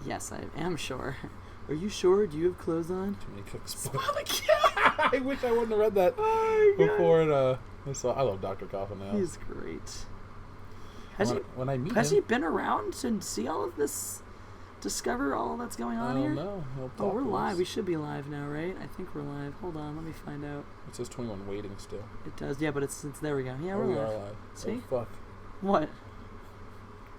Yes, I am sure. Are you sure? Do you have clothes on? Too many cooks. I wish I wouldn't have read that before it. I love Dr. Coffin now. He's great. When I meet has him, he been around to see all of this? Discover all that's going on here? I don't know. Oh, we're live. We should be live now, right? I think we're live. Hold on, let me find out. It says 21 waiting still. It does, yeah, but it's there we go. Yeah, we we're are live. live. See? Oh, fuck. What?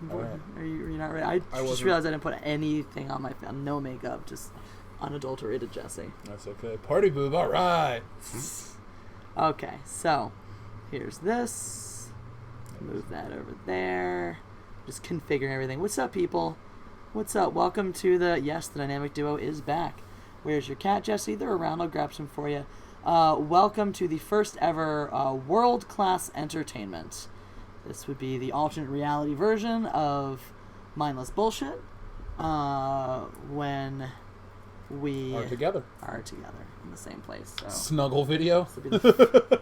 Right. Are you not ready? I just realized I didn't put anything on my face. No makeup, just unadulterated Jesse. That's okay. Party boob, all right. Okay, so here's this. Move that over there. Just configuring everything. What's up, people? What's up? Welcome to the Dynamic Duo is back. Where's your cat, Jesse? They're around. I'll grab some for you. Welcome to the first ever world-class entertainment. This would be the alternate reality version of Mindless Bullshit when we are together in the same place. So. Snuggle video. This will be the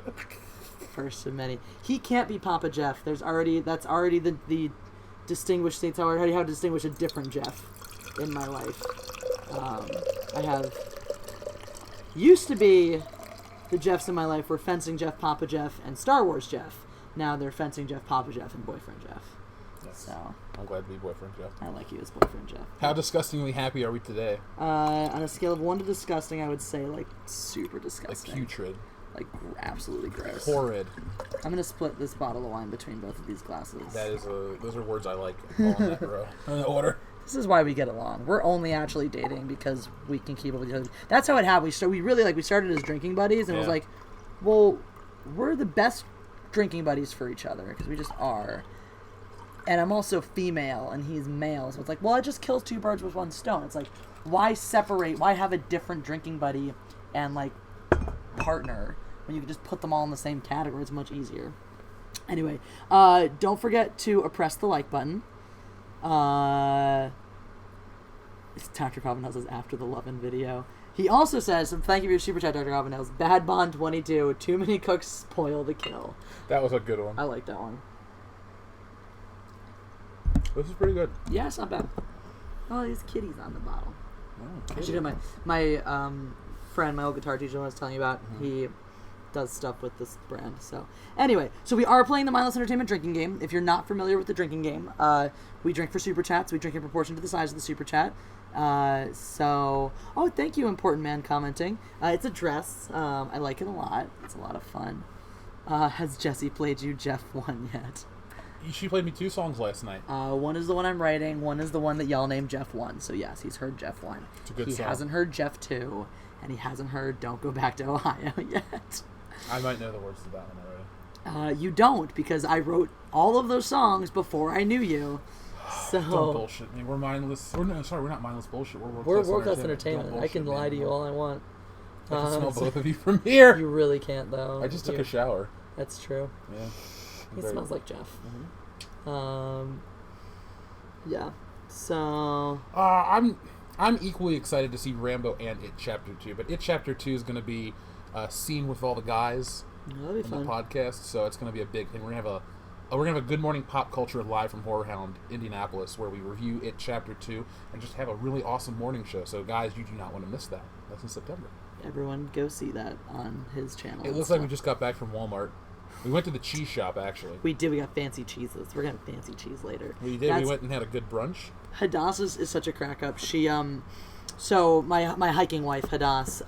first of many. He can't be Papa Jeff. That's already the distinguished states. I already have to distinguish a different Jeff in my life. I have used to be the Jeffs in my life were Fencing Jeff, Papa Jeff, and Star Wars Jeff. Now they're Fencing Jeff, Papa Jeff, and Boyfriend Jeff. Yes. So I'm glad to be Boyfriend Jeff. I like you as Boyfriend Jeff. How disgustingly happy are we today? On a scale of 1 to disgusting, I would say like super disgusting. Like putrid. Like absolutely gross. Horrid. I'm gonna split this bottle of wine between both of these glasses. Those are words I like all in that row. In order. This is why we get along. We're only actually dating because we can keep up with each other. That's how it happened. We started as drinking buddies, and it was like, well, we're the best drinking buddies for each other because we just are. And I'm also female, and he's male, so it's like, well, it just kills two birds with one stone. It's like, why separate? Why have a different drinking buddy and like partner when you can just put them all in the same category? It's much easier. Anyway, don't forget to press the like button. Dr. Cobbin says after the Lovin' video. He also says, thank you for your super chat, Dr. Cobbin. Bad Bond 22. Too many cooks spoil the kill. That was a good one. I like that one. This is pretty good. Yeah, it's not bad. Oh, there's kitties on the bottle. Oh, I should have my friend, my old guitar teacher I was telling you about, he does stuff with this brand. So anyway, we are playing the Mindless Entertainment drinking game. If you're not familiar with the drinking game, we drink for super chats. We drink in proportion to the size of the super chat. Thank you, important man, commenting. It's a dress. I like it a lot. It's a lot of fun. Has Jesse played you Jeff 1 yet? She played me 2 songs last night. One is the one I'm writing. One is the one that y'all named Jeff 1. So yes, he's heard Jeff 1. It's a good song. He hasn't heard Jeff 2, and he hasn't heard Don't Go Back to Ohio yet. I might know the words to that one already. You don't, because I wrote all of those songs before I knew you. So don't bullshit me. We're mindless. We're not mindless bullshit. We're world-class entertainment. I can lie to you all I want. I can smell both of you from here. You really can't, though. I just took a shower. That's true. Yeah. He smells like Jeff. Mm-hmm. Yeah. So. I'm equally excited to see Rambo and It Chapter 2, but It Chapter 2 is going to be seen with all the guys That'll be fun. The podcast, so it's going to be a big thing. We're going to have a Good Morning Pop Culture live from Horror Hound, Indianapolis, where we review It Chapter 2 and just have a really awesome morning show. So, guys, you do not want to miss that. That's in September. Everyone go see that on his channel. It looks like we just got back from Walmart. We went to the cheese shop, actually. We did. We got fancy cheeses. We're going to have fancy cheese later. We did. We went and had a good brunch. Hadass is such a crack up. She, so my hiking wife, Hadass,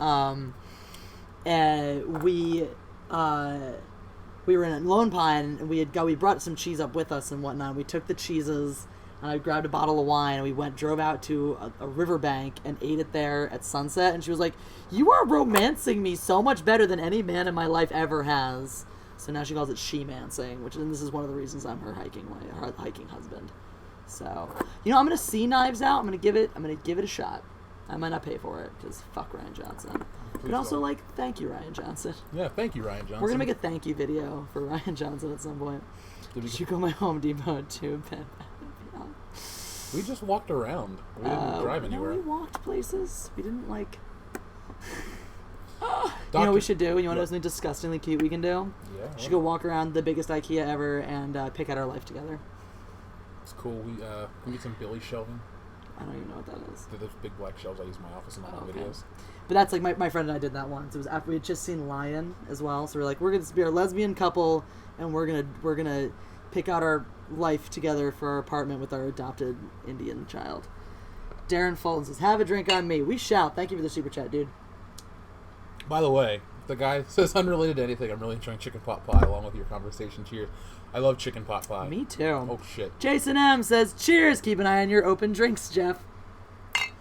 we were in Lone Pine, and we brought some cheese up with us and whatnot. We took the cheeses, and I grabbed a bottle of wine, and we drove out to a riverbank and ate it there at sunset. And she was like, "You are romancing me so much better than any man in my life ever has." So now she calls it she-mancing, this is one of the reasons I'm her hiking husband. So, I'm gonna see Knives Out. I'm gonna give it a shot. I might not pay for it because fuck Ryan Johnson. But also, thank you, Ryan Johnson. Yeah, thank you, Ryan Johnson. We're gonna make a thank you video for Ryan Johnson at some point. Did you go my Home Depot too, Ben? We just walked around. We didn't drive anywhere. We walked places. We didn't you know what we should do? You want to know something disgustingly cute we can do? Yeah. We should go walk around the biggest IKEA ever and pick out our life together. It's cool. We get some Billy shelving. I don't even know what that is. They're those big black shelves I use in my office in all my videos. But that's like my friend and I did that once. It was after we had just seen Lion as well. So we're like, we're gonna be a lesbian couple, and we're gonna pick out our life together for our apartment with our adopted Indian child. Darren Fulton says, "Have a drink on me." We shall. Thank you for the super chat, dude. By the way, the guy says unrelated to anything. I'm really enjoying chicken pot pie along with your conversation. Cheers. I love chicken pot pie. Me too. Oh shit. Jason M says, "Cheers. Keep an eye on your open drinks, Jeff."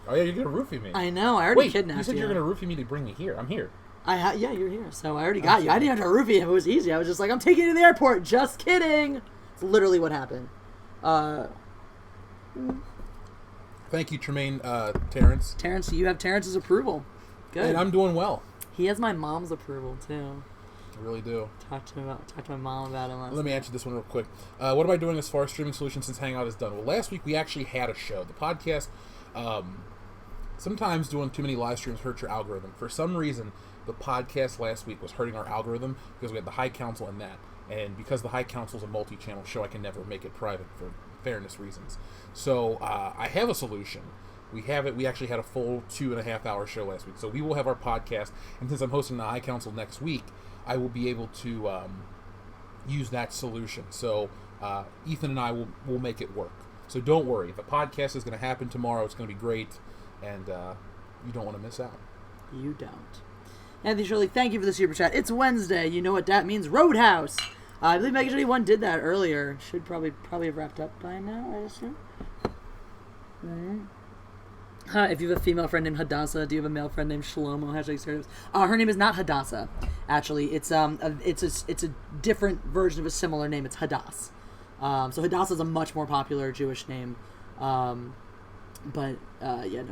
Oh yeah, you're gonna roofie me. I know. I already kidnapped you. You said you're gonna roofie me to bring me here. I'm here. Yeah, you're here. So I already got you. I didn't have to roofie him. It was easy. I was just like, I'm taking you to the airport. Just kidding. It's literally what happened. Thank you, Tremaine, Terrence. Terrence, you have Terrence's approval. Good. And I'm doing well. He has my mom's approval too. I really do. Talk to my mom about him. Let me answer this one real quick. What am I doing as far as streaming solutions since Hangout is done? Well, last week we actually had a show. The podcast, sometimes doing too many live streams hurts your algorithm. For some reason, the podcast last week was hurting our algorithm because we had the High Council and that. And because the High Council is a multi-channel show, I can never make it private for fairness reasons. So I have a solution. We have it. We actually had a full 2.5 hour show last week. So we will have our podcast. And since I'm hosting the High Council next week, I will be able to use that solution. So Ethan and I will make it work. So don't worry. The podcast is going to happen tomorrow. It's going to be great. And you don't want to miss out. You don't. Anthony Shirley, thank you for the super chat. It's Wednesday. You know what that means. Roadhouse. I believe Mega 1 did that earlier. Should probably have wrapped up by now, I assume. Mm-hmm. If you have a female friend named Hadassah, do you have a male friend named Shlomo? #stereotypes. Her name is not Hadassah. Actually, it's a different version of a similar name. It's Hadass. So Hadassah is a much more popular Jewish name. But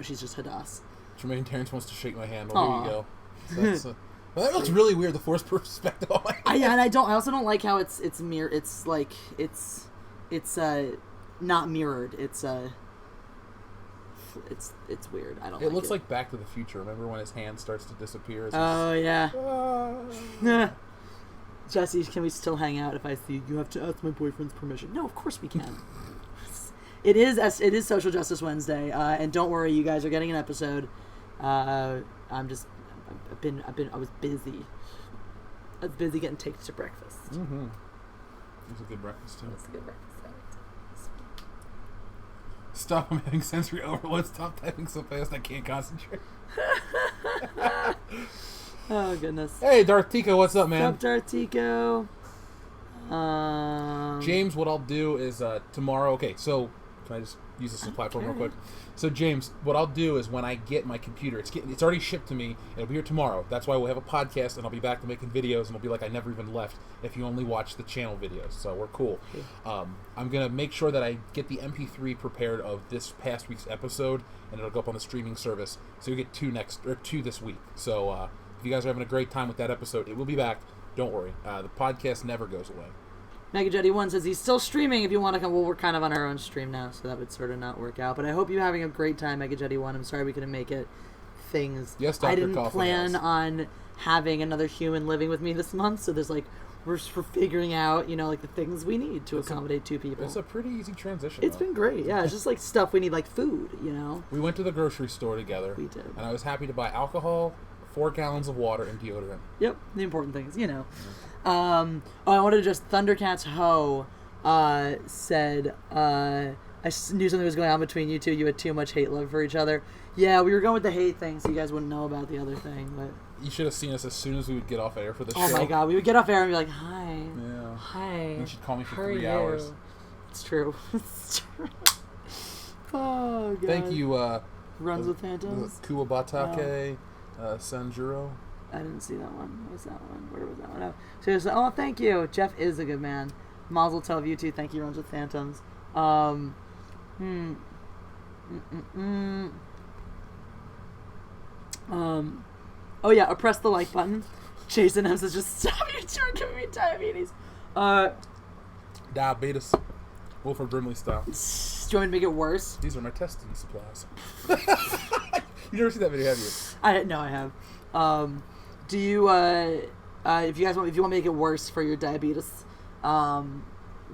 she's just Hadass. Tremaine Terrence wants to shake my hand. Well, here you go. So that's, that looks really weird. The forced perspective. I also don't like how it's mirror. It's like it's not mirrored. It's weird. I don't. It looks like Back to the Future. Remember when his hand starts to disappear? Oh yeah. Jesse, can we still hang out if I see you have to ask my boyfriend's permission? No, of course we can. It is Social Justice Wednesday, and don't worry, you guys are getting an episode. I was busy. I was busy getting taken to breakfast. Mm-hmm. It was a good breakfast too. It was a good breakfast. Stop! I'm having sensory overload. Stop typing so fast I can't concentrate. Oh goodness. Hey, Darth Tico, what's up, man? What's up, Darth Tico? James, what I'll do is tomorrow. Okay, so can I just use this as a platform real quick? So James, what I'll do is when I get my computer, it's already shipped to me. It'll be here tomorrow. That's why we'll have a podcast, and I'll be back to making videos, and it'll be like I never even left if you only watch the channel videos. So we're cool. I'm gonna make sure that I get the MP3 prepared of this past week's episode, and it'll go up on the streaming service. So you get two this week. So if you guys are having a great time with that episode, it will be back. Don't worry. The podcast never goes away. MegaJetty1 says he's still streaming if you want to come. Well, we're kind of on our own stream now, so that would sort of not work out. But I hope you're having a great time, MegaJetty1. I'm sorry we couldn't make it. Yes, Dr. I didn't Coffin plan on having another human living with me this month, so there's we're figuring out, the things we need to accommodate two people. It's a pretty easy transition. It's been great. Yeah, it's just stuff we need, like food, We went to the grocery store together. We did. And I was happy to buy alcohol, 4 gallons of water, and deodorant. Yep, the important things, I wanted to just Thundercats Ho said I knew something was going on between you two. You had too much hate love for each other. Yeah, we were going with the hate thing, so you guys wouldn't know about the other thing. But you should have seen us as soon as we would get off air for the show. Oh my god, we would get off air and be like, "Hi, yeah, hi." And she'd call me for 3 hours. It's true. It's true. Oh god. Thank you. Runs with Phantoms. Kuwabatake, Sanjuro. I didn't see that one. What was that one? Where was that one? Oh, thank you. Jeff is a good man. Mazel tov, you too. Thank you, Runs with Phantoms. Oh yeah, press the like button. Jason M says, just stop, you're giving me diabetes. Diabetes. Wilford Brimley style. Do you want me to make it worse? These are my testing supplies. You never seen that video, have you? No, I have. Do you, if you want to make it worse for your diabetes,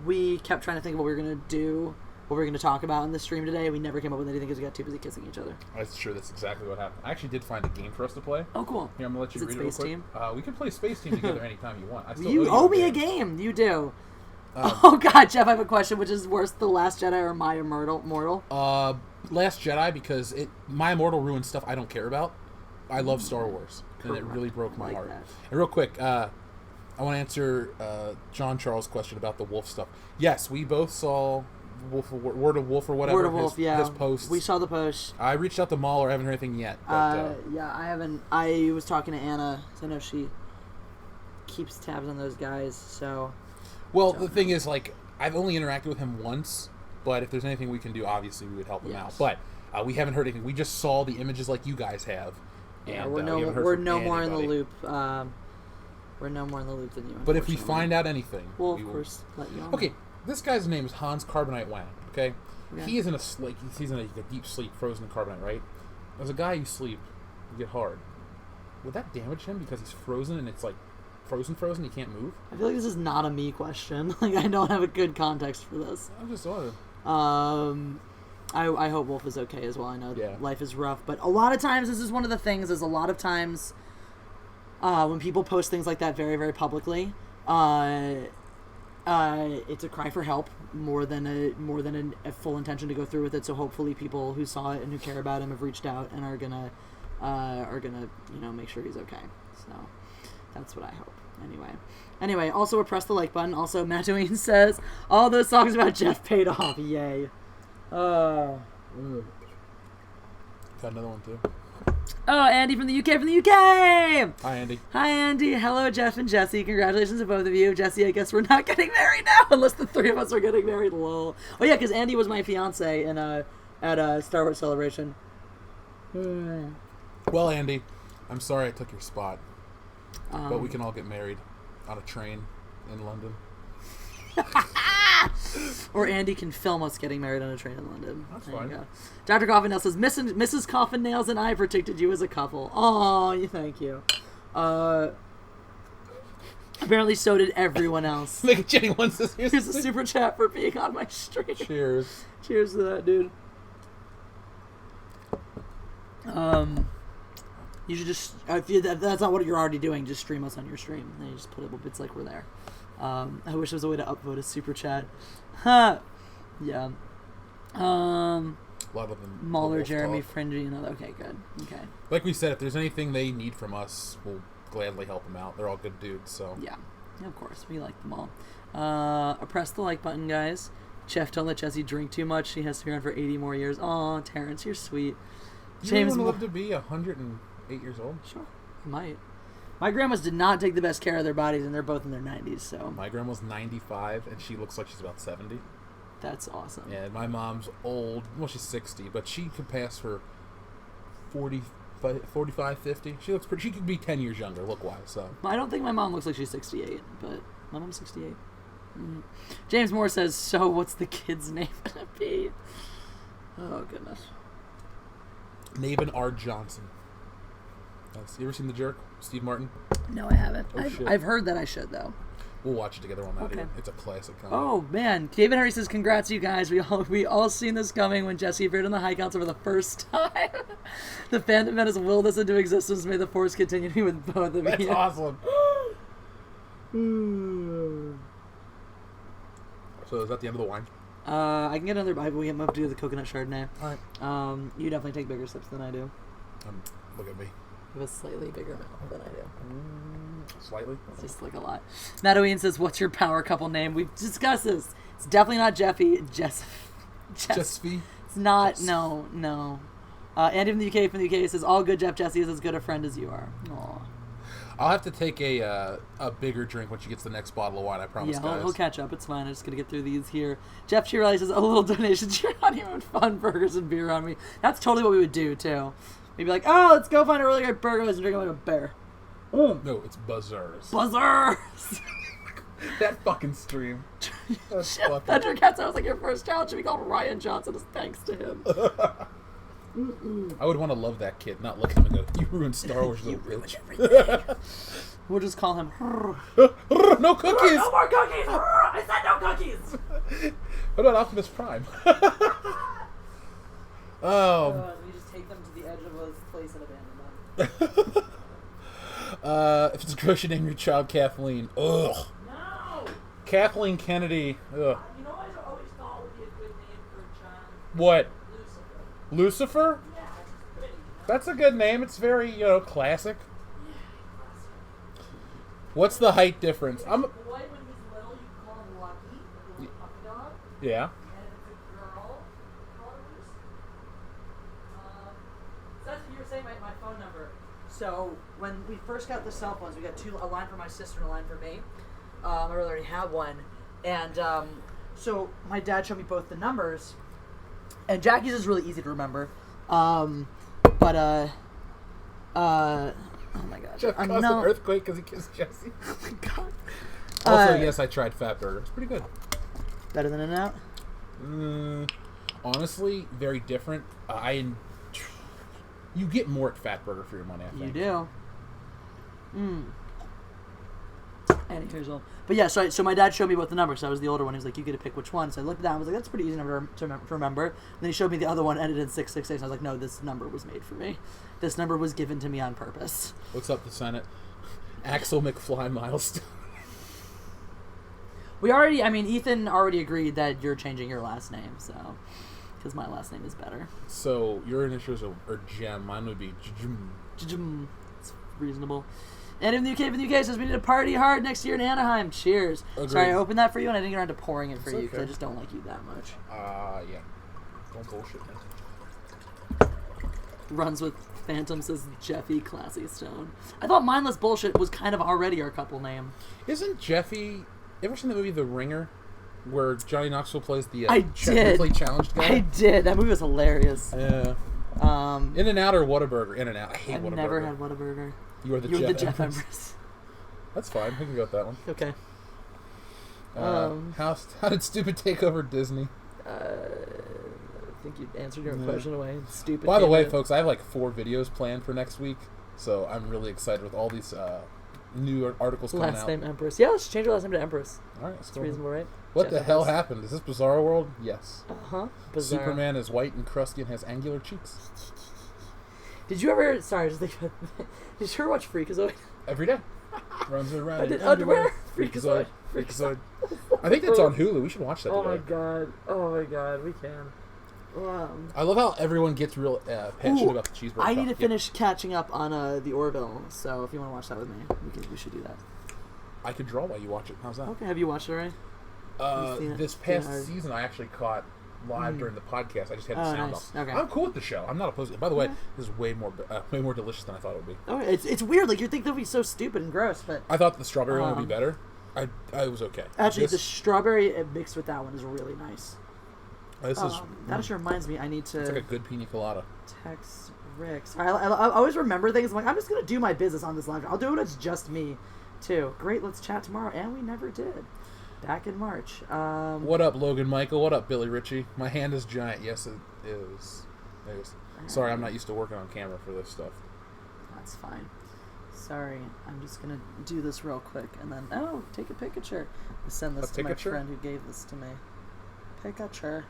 we kept trying to think of what we were going to do what we were going to talk about in the stream today. We never came up with anything because we got too busy kissing each other. I'm sure that's exactly what happened. I actually did find a game for us to play. Oh, cool. Here, I'm going to let you Is it read it real Space quick. Team? We can play Space Team together anytime you want. You owe me a game. You do. Oh, God, Jeff, I have a question. Which is worse, The Last Jedi or My Immortal? Last Jedi, because My Immortal ruins stuff I don't care about. I love Star Wars, and it really broke my heart. That. And real quick, I want to answer John Charles' question about the wolf stuff. Yes, we both saw Word of Wolf or whatever. Word of Wolf, his posts. We saw the post. I reached out to Mahler. I haven't heard anything yet. But, yeah, I haven't. I was talking to Anna, so I know she keeps tabs on those guys, so... Well, the thing is, like, I've only interacted with him once, but if there's anything we can do, obviously we would help him out. But we haven't heard anything. We just saw the images like you guys have. Yeah, and, we're no more in the loop. We're no more in the loop than you. But if we find out anything, we'll of course let you know. Okay, this guy's name is Hans Carbonite Wang. Okay, he is in he's in a deep sleep, frozen in carbonite. Right? As a guy, you sleep, you get hard. Would that damage him because he's frozen and it's like frozen? He can't move. I feel like this is not a me question. Like I don't have a good context for this. I'm just wondering. I hope Wolf is okay as well. I know life is rough, but a lot of times this is one of the things. Is a lot of times when people post things like that very, very publicly, it's a cry for help more than a full intention to go through with it. So hopefully, people who saw it and who care about him have reached out and are gonna make sure he's okay. So that's what I hope. Anyway, also press the like button. Also, Mattuine says all those songs about Jeff paid off. Yay. Got another one too. Oh, Andy from the UK. Hi, Andy. Hi, Andy. Hello, Jeff and Jesse. Congratulations to both of you. Jesse, I guess we're not getting married now, unless the three of us are getting married. Lol. Oh yeah, because Andy was my fiance at a Star Wars Celebration. Well, Andy, I'm sorry I took your spot, but we can all get married on a train in London. Or Andy can film us getting married on a train in London. That's there fine. You go. Dr. Coffin Nails says, Mrs. Coffin Nails and I predicted you as a couple. Oh, thank you. Apparently so did everyone else. Make a Jenny wants this. Here's a super chat for being on my stream. Cheers. Cheers to that, dude. You should just, if that's not what you're already doing, just stream us on your stream. And you just put up bits like we're there. I wish there was a way to upvote a super chat. Huh. Yeah. A lot of them. Mahler, Jeremy, Fringy, and other. Okay, good. Okay. Like we said, if there's anything they need from us, we'll gladly help them out. They're all good dudes, so. Yeah, of course. We like them all. Press the like button, guys. Jeff, don't let Jesse drink too much. She has to be around for 80 more years. Aw, Terrence, you're sweet. James, you want to live to be 108 years old? Sure, I might. My grandmas did not take the best care of their bodies, and they're both in their 90s, so... My grandma's 95, and she looks like she's about 70. That's awesome. Yeah, my mom's old. Well, she's 60, but she could pass for 45, 50. She looks pretty... She could be 10 years younger, look-wise, so... I don't think my mom looks like she's 68, but my mom's 68. James Moore says, so what's the kid's name gonna be? Oh, goodness. Navin R. Johnson. You ever seen The Jerk? Steve Martin? No, I haven't. Oh, I've heard that I should, though. We'll watch it together on that. Okay. It's a classic comedy. Oh, man. David Henry says, congrats, you guys. We all seen this coming when Jesse appeared on the High Council for the first time. The Phantom Menace willed us into existence. May the Force continue to be with both of you. That's awesome. So is that the end of the wine? I can get another bite, but we have to do the coconut Chardonnay. All right. You definitely take bigger sips than I do. Look at me. You have a slightly bigger mouth than I do. Slightly? It's just like a lot. Mattoween says, what's your power couple name? We've discussed this. It's definitely not Jeffy. Jeffy? It's not. Jess. No. Andy from the UK says, all good Jeff Jesse is as good a friend as you are. Aww. I'll have to take a bigger drink when she gets the next bottle of wine, I promise, guys. Yeah, he'll catch up. It's fine. I'm just going to get through these here. Jeff Cheerley says, a little donation to your honeymoon fun, burgers and beer on me. That's totally what we would do, too. We'd be like, oh, let's go find a really great burger and drink it like a bear. No, it's buzzers. That fucking stream. Thunder Cat sounds like your first child should be called Ryan Johnson as thanks to him. I would want to love that kid, not look at him and go, you ruined Star Wars, little bitch. We'll just call him No cookies! No more cookies! I said no cookies! What about Optimus Prime? We just take them to the edge of a place and abandon them. If it's a girl, you name your child Kathleen. Ugh. No! Kathleen Kennedy. Ugh. You know what I always thought would be a good name for a child? What? Lucifer. Lucifer? Yeah, it's pretty. That's a good name. It's very, classic. Yeah, classic. What's the height difference? I'm. Boy, when he's little, you call him Lucky, like a little puppy dog. Yeah. And if it's a girl, call her Lucy. So that's what you were saying, my phone number. So when we first got the cell phones, we got a line for my sister and a line for me. I really already had one. And so my dad showed me both the numbers. And Jackie's is really easy to remember. Oh my gosh. Jeff caused an earthquake because he kissed Jesse. Oh my god. Also, yes, I tried Fat Burger. It's pretty good. Better than In-N-Out? Honestly, very different. You get more at Fat Burger for your money, I think. You do. And here's all. But yeah, so my dad showed me both the numbers. So I was the older one. He was like, you get to pick which one. So I looked at that and I was like, that's a pretty easy number to remember. And then he showed me the other one ended in 666. And I was like, no, this number was made for me. This number was given to me on purpose. What's up, the Senate? Axel McFly Milestone. Ethan already agreed that you're changing your last name, so. Because my last name is better. So your initials are Gem. Mine would be Jim. It's reasonable. And in the UK says we need to party hard next year in Anaheim. Cheers. Agreed. Sorry, I opened that for you and I didn't get around to pouring it for you because okay. I just don't like you that much. Yeah. Don't bullshit me. Runs with Phantom says Jeffy Classy Stone. I thought Mindless Bullshit was kind of already our couple name. Isn't Jeffy... Ever seen the movie The Ringer? Where Johnny Knoxville plays the challenged guy? I did. That movie was hilarious. Yeah. In-N-Out or Whataburger? In-N-Out. I hate I've Whataburger. never had Whataburger. You are the Jeff Empress. That's fine. We can go with that one. Okay. How did Stupid take over Disney? I think you answered your own question away. Stupid. By the way, folks, I have like 4 videos planned for next week, so I'm really excited with all these new articles coming out. Last name Empress. Yeah, let's change our last name to Empress. All right, That's reasonable, right? What Jeff the hell Empress. happened? Is this Bizarro World? Yes. Uh-huh. Bizarre. Superman is white and crusty and has angular cheeks. Did you ever... Sorry, just think about it. Did you ever watch Freakazoid? Every day. Runs around I did underwear. Freakazoid. Freakazoid. I think that's on Hulu. We should watch that together. Oh my god. We can. I love how everyone gets real passionate about the cheeseburger. I need to finish catching up on the Orville, so if you want to watch that with me, we should do that. I could draw while you watch it. How's that? Okay, have you watched it already? This past season, I actually caught live during the podcast. I just had the sound off. Okay. I'm cool with the show. I'm not opposed to it. By the way, this is way more delicious than I thought it would be. Oh, it's weird. Like, you'd think that would be so stupid and gross, but... I thought the strawberry one would be better. I was okay. Actually, the strawberry mixed with that one is really nice. This is... That actually reminds me, I need to... It's like a good pina colada. Text Rick. Sorry, I always remember things. I'm like, I'm just going to do my business on this live. I'll do it when it's just me, too. Great, let's chat tomorrow. And we never did. Back in March. What up, Logan Michael? What up, Billy Ritchie? My hand is giant. Yes, it is. Sorry, I'm not used to working on camera for this stuff. That's fine. Sorry, I'm just going to do this real quick. And then, take a picture. I'll send this to my friend who gave this to me. Picture.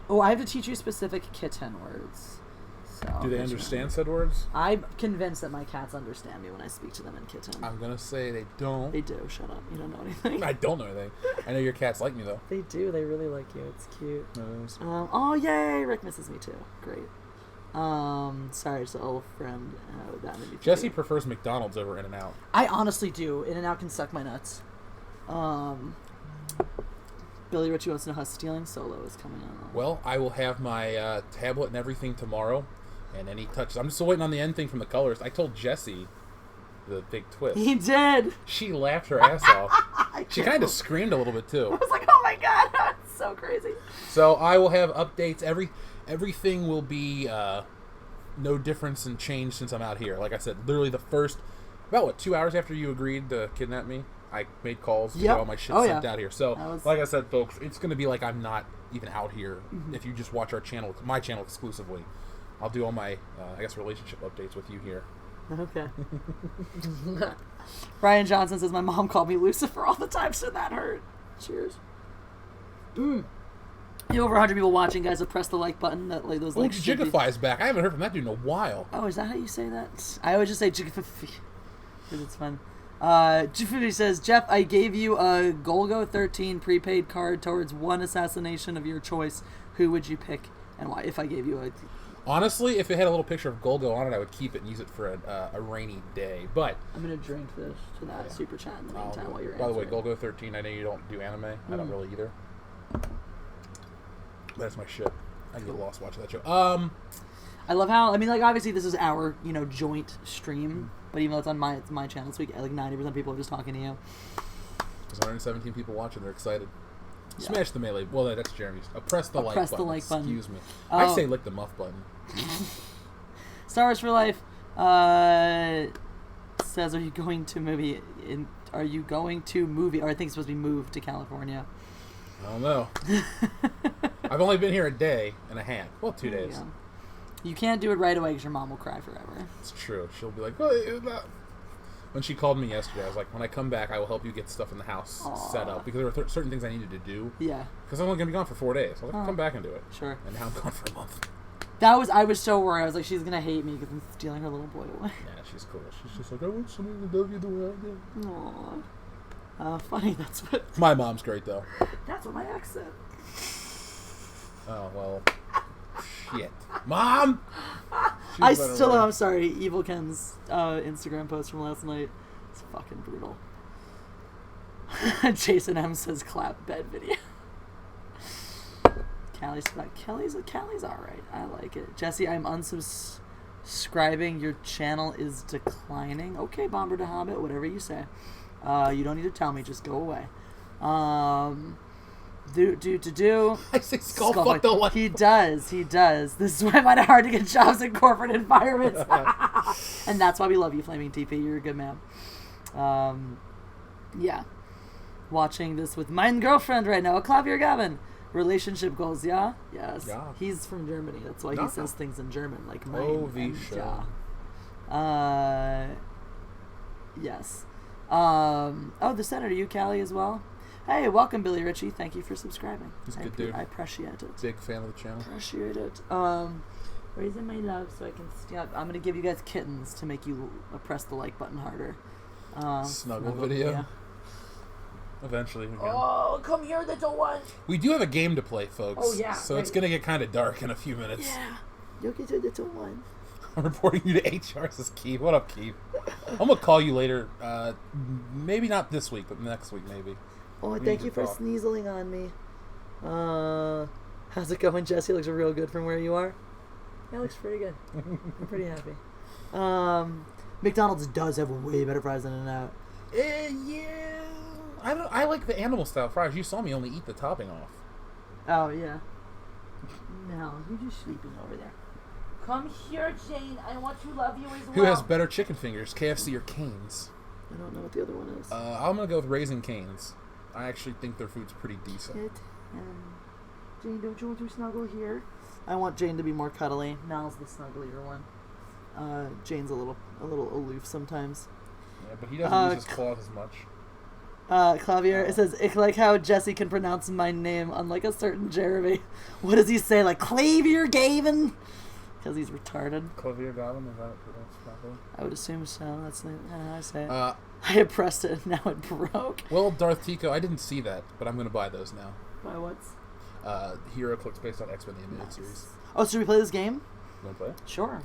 Oh, I have to teach you specific kitten words. So do they understand said words? I'm convinced that my cats understand me when I speak to them in kitten. I'm going to say they don't. They do. Shut up. You don't know anything. I don't know anything. I know your cats like me, though. They do. They really like you. It's cute. It is. Oh, yay. Rick misses me, too. Great. Sorry, it's an old friend. That made me Jesse prefers McDonald's over In-N-Out. I honestly do. In-N-Out can suck my nuts. Billy Ritchie wants to know how Stealing Solo is coming on. Well, I will have my tablet and everything tomorrow, and any touches. I'm still waiting on the end thing from the colors. I told Jessie the big twist. He did. She laughed her ass off. She kind of screamed a little bit too. I was like, "Oh my god, that's so crazy." So I will have updates. Everything will be no difference in change since I'm out here. Like I said, literally the first about 2 hours after you agreed to kidnap me, I made calls to get all my shit sent out here. So, like I said, folks, it's going to be like I'm not even out here. If you just watch my channel exclusively, I'll do all my, relationship updates with you here. Okay. Brian Johnson says, my mom called me Lucifer all the time, so that hurt. Cheers. Over 100 people watching, guys. So press the like button. That like those likes. Jigify is back. I haven't heard from that dude in a while. Oh, is that how you say that? I always just say Jigify because it's fun. Jiffi says, Jeff, I gave you a Golgo 13 prepaid card towards one assassination of your choice. Who would you pick and why? If I gave you a... Honestly, if it had a little picture of Golgo on it, I would keep it and use it for a rainy day. But I'm going to drink this to that super chat in the meantime while you're By the way, Golgo 13, I know you don't do anime. I don't really either. That's my shit. I get lost watching that show. I love how, I mean, like, obviously this is our, joint stream, but even though it's on my channel this week, like 90% of people are just talking to you. There's 117 people watching. They're excited. Yeah. Smash the melee. Well, that's Jeremy's. Press the like button. Excuse me. I say lick the muff button. Star Wars for Life says, are you going to movie, or I think it's supposed to be moved to California. I don't know. I've only been here a day and a half. Well, 2 days. Yeah. You can't do it right away because your mom will cry forever. It's true. She'll be like, oh, when she called me yesterday, I was like, when I come back, I will help you get stuff in the house set up. Because there were certain things I needed to do. Yeah. Because I'm only going to be gone for 4 days. I was like, come back and do it. Sure. And now I'm gone for a month. I was so worried. I was like, she's going to hate me because I'm stealing her little boy away. Yeah, she's cool. She's just like, I want someone to love you the way I do. Aww. Funny, that's what... My mom's great, though. That's what my ex said. Oh, well... Shit. Mom! I'm sorry, Evil Ken's Instagram post from last night. It's fucking brutal. Jason M says clap bed video. Kelly's alright. I like it. Jesse, I'm unsubscribing. Your channel is declining. Okay, Bomber to Hobbit, whatever you say. You don't need to tell me, just go away. Do. I say skull the light. He does. This is why I find it hard to get jobs in corporate environments. And that's why we love you, Flaming TP. You're a good man. Yeah. Watching this with my girlfriend right now. Clavier Gavin. Relationship goals, yeah? Yes. Yeah. He's from Germany. That's why he says things in German. Like mine and ja. Yes. The Senator, you, Callie, as well? Hey, welcome, Billy Ritchie. Thank you for subscribing. He's a good dude. I appreciate it. Big fan of the channel. Appreciate it. Raising my love so I can... I'm going to give you guys kittens to make you press the like button harder. Snuggle video? Yeah. Eventually. Again. Oh, come here, little one. We do have a game to play, folks. Oh, yeah. So it's going to get kind of dark in a few minutes. Yeah. You'll get your little one. I'm reporting you to HR, says Keith. What up, Keith? I'm going to call you later. Maybe not this week, but next week, maybe. Oh, thank you for sneezing on me. How's it going, Jesse? Looks real good from where you are. Yeah, looks pretty good. I'm pretty happy. McDonald's does have way better fries than In-N-Out. Yeah. I like the animal style fries. You saw me only eat the topping off. Oh, yeah. No, you're just sleeping over there. Come here, Jane. I want to love you as well. Who has better chicken fingers, KFC or Cane's? I don't know what the other one is. I'm going to go with Raising Cane's. I actually think their food's pretty decent. Jane, don't you want to snuggle here? I want Jane to be more cuddly. Now's the snugglier one. Jane's a little aloof sometimes. Yeah, but he doesn't use his claws as much. Clavier, it says, I like how Jesse can pronounce my name, unlike a certain Jeremy. What does he say? Like, Clavier Gavin? Because he's retarded. Clavier Gavin, is that pronounced properly? I would assume so. That's how I say it. I had pressed it and now it broke. Well, Darth Tico, I didn't see that, but I'm going to buy those now. Buy what? Hero Clicks based on X-Men the Animated Series. Oh, should we play this game? You want to play it? Sure.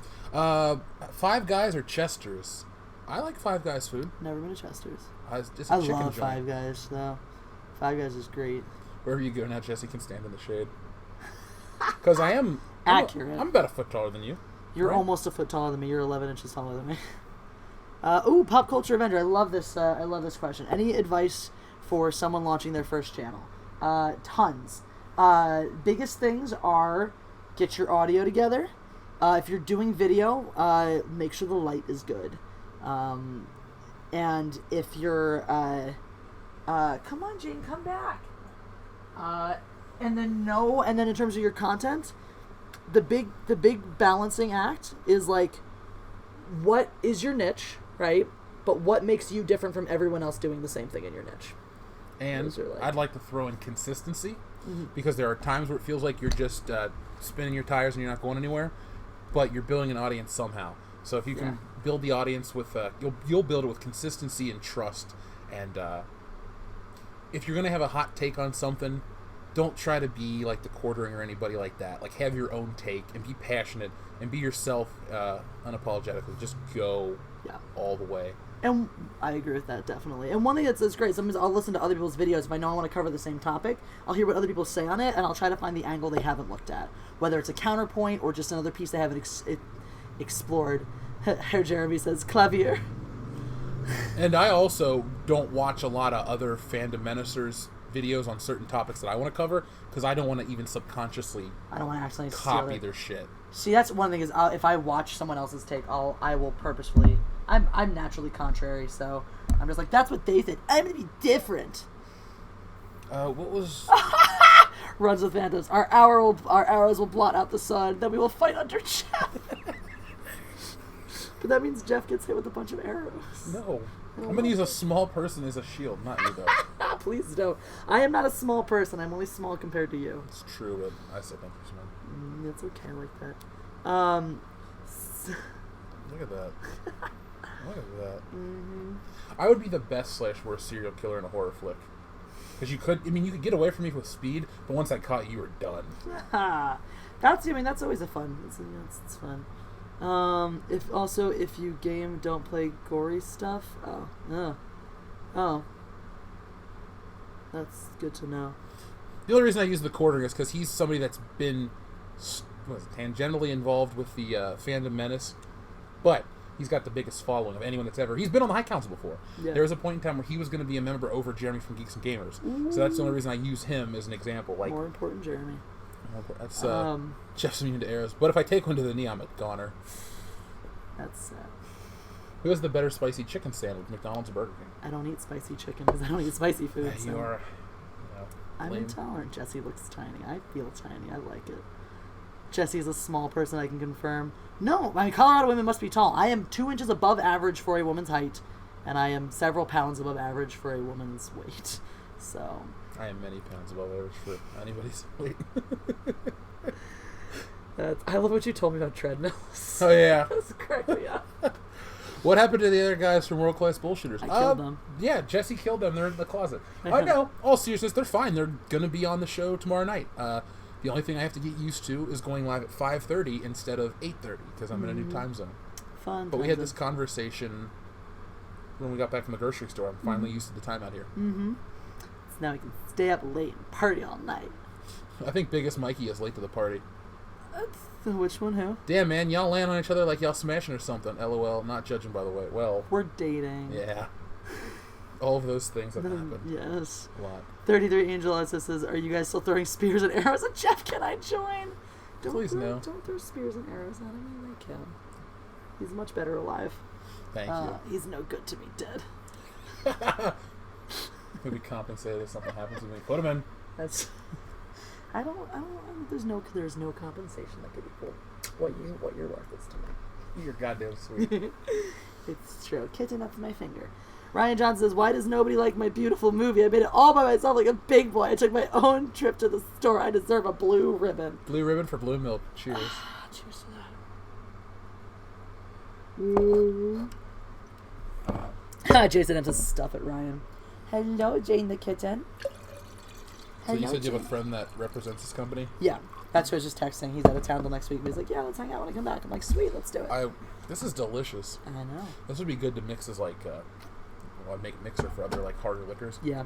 Five Guys or Chester's? I like Five Guys food. Never been to Chester's. I love Five Guys, though. Five Guys is great. Wherever you go now, Jesse can stand in the shade. Because I'm accurate. I'm about a foot taller than you. You're almost a foot taller than me. You're 11 inches taller than me. Pop Culture Avenger. I love this. I love this question. Any advice for someone launching their first channel? Tons. Biggest things are get your audio together. If you're doing video, make sure the light is good. And if you're, come on, Jane, come back. And then in terms of your content, the big balancing act is like, what is your niche, right? But what makes you different from everyone else doing the same thing in your niche? And I'd like to throw in consistency. because there are times where it feels like you're just spinning your tires and you're not going anywhere, but you're building an audience somehow. So if you can build the audience with, you'll build it with consistency and trust. And if you're gonna have a hot take on something, don't try to be like the Quartering or anybody like that. Like, have your own take and be passionate and be yourself unapologetically. Just go all the way. And I agree with that, definitely. And one thing that's great, sometimes I'll listen to other people's videos. If I know I want to cover the same topic, I'll hear what other people say on it, and I'll try to find the angle they haven't looked at. Whether it's a counterpoint or just another piece they haven't explored. Herr Jeremy says, clavier. And I also don't watch a lot of other fandom menacers videos on certain topics that I want to cover, because I don't want to even subconsciously I don't want to accidentally copy their shit. See, that's one thing is if I watch someone else's take, I will purposefully. I'm naturally contrary, so I'm just like, that's what they said. I'm gonna be different. What was Runs with Phantoms. Our arrows will blot out the sun. Then we will fight under Jeff. But that means Jeff gets hit with a bunch of arrows. No. I'm going to use a small person as a shield, not you, though. Please don't. I am not a small person. I'm only small compared to you. It's true, but I still think you're small. It's okay, I like that. Look at that. Look at that. Mm-hmm. I would be the best / worst serial killer in a horror flick. Because you could get away from me with speed, but once I caught you, you were done. That's always a fun. It's fun. If you game, don't play gory stuff. Oh, that's good to know. The only reason I use the Quartering is because he's somebody that's been tangentially involved with the fandom menace, but he's got the biggest following of anyone that's ever. He's been on the High Council before. Yeah. There was a point in time where he was going to be a member over Jeremy from Geeks and Gamers. Ooh. So that's the only reason I use him as an example. Like, more important, Jeremy. That's Jeff's immune to arrows. But if I take one to the knee, I'm a goner. That's sad. Who has the better spicy chicken sandwich, McDonald's or Burger King? I don't eat spicy chicken because I don't eat spicy food. You are. I'm intolerant. Jesse looks tiny. I feel tiny. I like it. Jesse's a small person, I can confirm. No, Colorado women must be tall. I am 2 inches above average for a woman's height, and I am several pounds above average for a woman's weight. So I am many pounds above average for anybody's weight. I love what you told me about treadmills. Oh, yeah. That's correct, yeah. What happened to the other guys from World Class Bullshitters? I killed them. Yeah, Jesse killed them. They're in the closet. I know. All seriousness, they're fine. They're going to be on the show tomorrow night. The only thing I have to get used to is going live at 5:30 instead of 8:30 because I'm in a new time zone. Fun. But we had this conversation when we got back from the grocery store. I'm finally used to the time out here. Mm-hmm. So now we can stay up late and party all night. I think Biggest Mikey is late to the party. Which one, who? Damn, man, y'all land on each other like y'all smashing or something. LOL. Not judging, by the way. Well, we're dating. Yeah. All of those things have happened. Yes. A lot. 33 Angel also says, are you guys still throwing spears and arrows at Jeff? Can I join? Please no. Don't throw spears and arrows at him. I can. He's much better alive. Thank you. He's no good to me dead. He'll be compensated if something happens to me. Put him in. That's... I don't. There's no compensation that could equal what you're worth is to me. You're goddamn sweet. It's true. Kitten up to my finger. Ryan John says, why does nobody like my beautiful movie? I made it all by myself like a big boy. I took my own trip to the store. I deserve a blue ribbon. Blue ribbon for blue milk. Cheers. Cheers to that. Jason M says, stuff it, Ryan. Hello, Jane the kitten. So you said you have a friend that represents this company? Yeah. That's who I was just texting. He's out of town till next week. But he's like, yeah, let's hang out when I come back. I'm like, sweet, let's do it. This is delicious. I know. This would be good to mix as like, make a mixer for other like harder liquors. Yeah.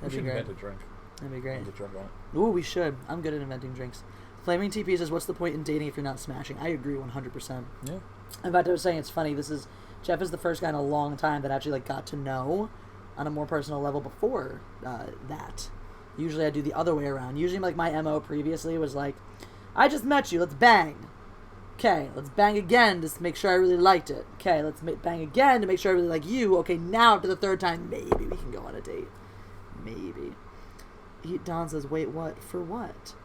We should invent a drink. That'd be great. Get drunk on it. Ooh, we should. I'm good at inventing drinks. Flaming TP says, what's the point in dating if you're not smashing? I agree 100%. Yeah. In fact, I was saying it's funny. Jeff is the first guy in a long time that actually like got to know on a more personal level before that. Usually I do the other way around. Usually like my MO previously was like, I just met you, let's bang. Okay, let's bang again to make sure I really liked it. Okay, let's bang again to make sure I really like you. Okay, now after the third time, maybe we can go on a date. Maybe. Don says, wait, what? For what?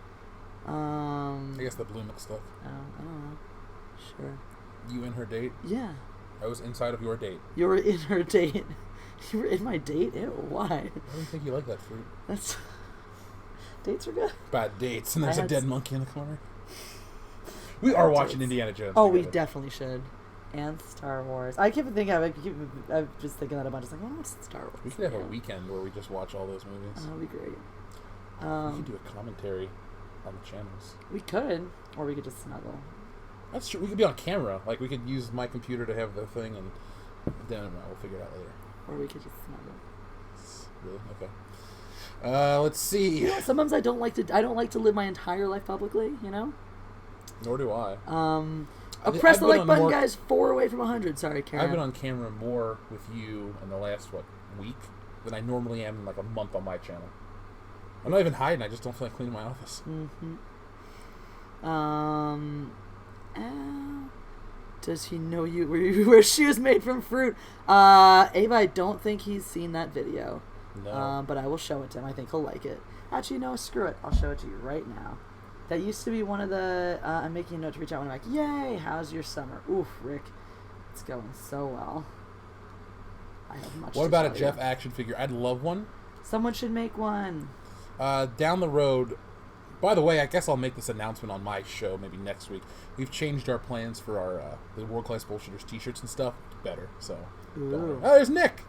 I guess the blue milk stuff. I don't know. Sure. You in her date? Yeah. I was inside of your date. You were in her date. You were in my date? Ew, why? I don't think you like that fruit. dates are good. Bad dates, and there's I a had dead monkey in the corner. We are watching Indiana Jones. Oh, we together. definitely should. And Star Wars. I keep thinking of it. I'm just thinking that a bunch. It's like, what's Star Wars? We could have a weekend where we just watch all those movies. That would be great. We could do a commentary on the channels. We could, or we could just snuggle. That's true. We could be on camera. Like, we could use my computer to have the thing, and then we'll figure it out later. Or we could just snuggle. Really? Okay. Let's see. You know, sometimes I don't like to live my entire life publicly. You know. Nor do I. Press the like button, more, guys. 4 away from 100. Sorry, Karen. I've been on camera more with you in the last week than I normally am in like a month on my channel. I'm not even hiding. I just don't feel like cleaning my office. Does he know you wear shoes made from fruit? Ava, I don't think he's seen that video. No. But I will show it to him. I think he'll like it. Actually, no, screw it. I'll show it to you right now. That used to be one of the... I'm making a note to reach out when I'm like, yay, how's your summer? Oof, Rick. It's going so well. I have much What to about a tell Jeff you. action figure? I'd love one. Someone should make one. Down the road... By the way, I guess I'll make this announcement on my show maybe next week. We've changed our plans for our the World Class Bullshitters t-shirts and stuff. Better, so... Ooh. Oh, there's Nick!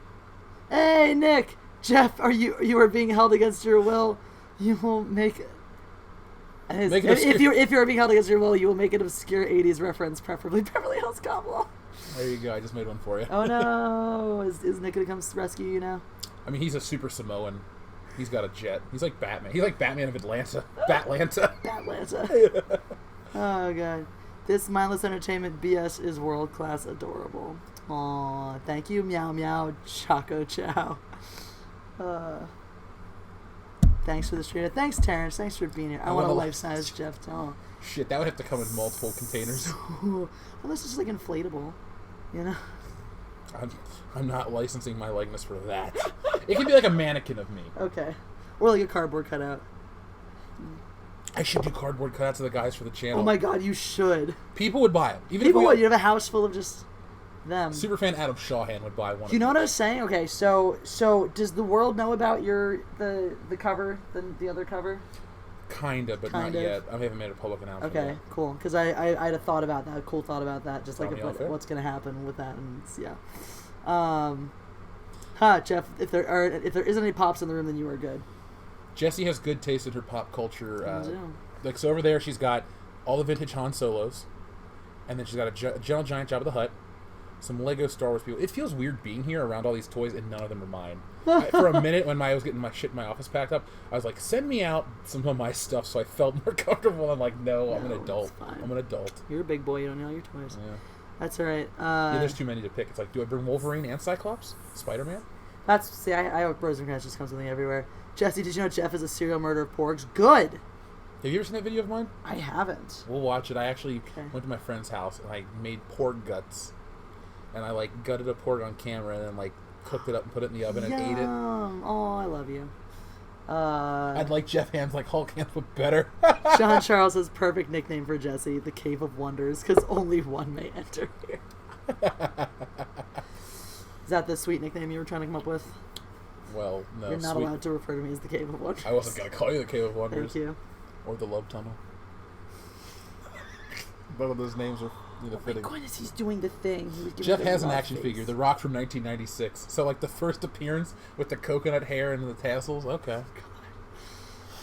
Hey, Nick! Jeff, you are being held against your will. You will make... If you're being held against your will, you will make an obscure 80s reference, preferably Beverly Hills Cop Law. There you go. I just made one for you. Oh no! Is Nick gonna come rescue you now? I mean, he's a super Samoan. He's got a jet. He's like Batman. He's like Batman of Atlanta. Batlanta. Batlanta. Oh god. This mindless entertainment BS is world class adorable. Aw, thank you, meow meow, Choco Chow. Thanks for the street. Thanks, Terrence. Thanks for being here. I want a life-size Jeff doll. Shit, that would have to come in multiple containers. Unless it's like inflatable, you know? I'm not licensing my likeness for that. It could be like a mannequin of me. Okay. Or like a cardboard cutout. I should do cardboard cutouts of the guys for the channel. Oh my god, you should. People would buy them. People would. You have a house full of just them. Superfan Adam Shawhan would buy one. You know what I was saying? Okay, so does the world know about the cover, the other cover? Kinda, but not yet. I haven't made a public announcement. Okay, yet. cool. Because I had a thought about that, a cool thought about that, just like what's going to happen with that, and yeah. Jeff, if there isn't any pops in the room, then you are good. Jessie has good taste in her pop culture. I So over there, she's got all the vintage Han Solos, and then she's got a Gentle Giant Jabba the Hutt, some Lego Star Wars people. It feels weird being here around all these toys, and none of them are mine. For a minute, when I was getting my shit in my office packed up, I was like, send me out some of my stuff, so I felt more comfortable. I'm like, no, I'm an adult. I'm an adult. You're a big boy. You don't know all your toys. Yeah. That's all right. Yeah, there's too many to pick. It's like, do I bring Wolverine and Cyclops? Spider-Man? I hope Rosencrantz just comes with me everywhere. Jesse, did you know Jeff is a serial murderer of porgs? Good! Have you ever seen that video of mine? I haven't. We'll watch it. I actually went to my friend's house, and I made pork guts. And I, like, gutted a pork on camera, and then, like, cooked it up and put it in the oven and ate it. Oh, I love you. I'd like Jeff hands like Hulk hands, but better. Sean Charles has perfect nickname for Jesse, the Cave of Wonders, because only one may enter here. Is that the sweet nickname you were trying to come up with? Well, no. You're not allowed to refer to me as the Cave of Wonders. I wasn't going to call you the Cave of Wonders. Thank you. Or the Love Tunnel. Both of those names are fitting. Oh my goodness, he's doing the thing. Jeff has an action figure, The Rock from 1996. So, like, the first appearance with the coconut hair and the tassels? Okay.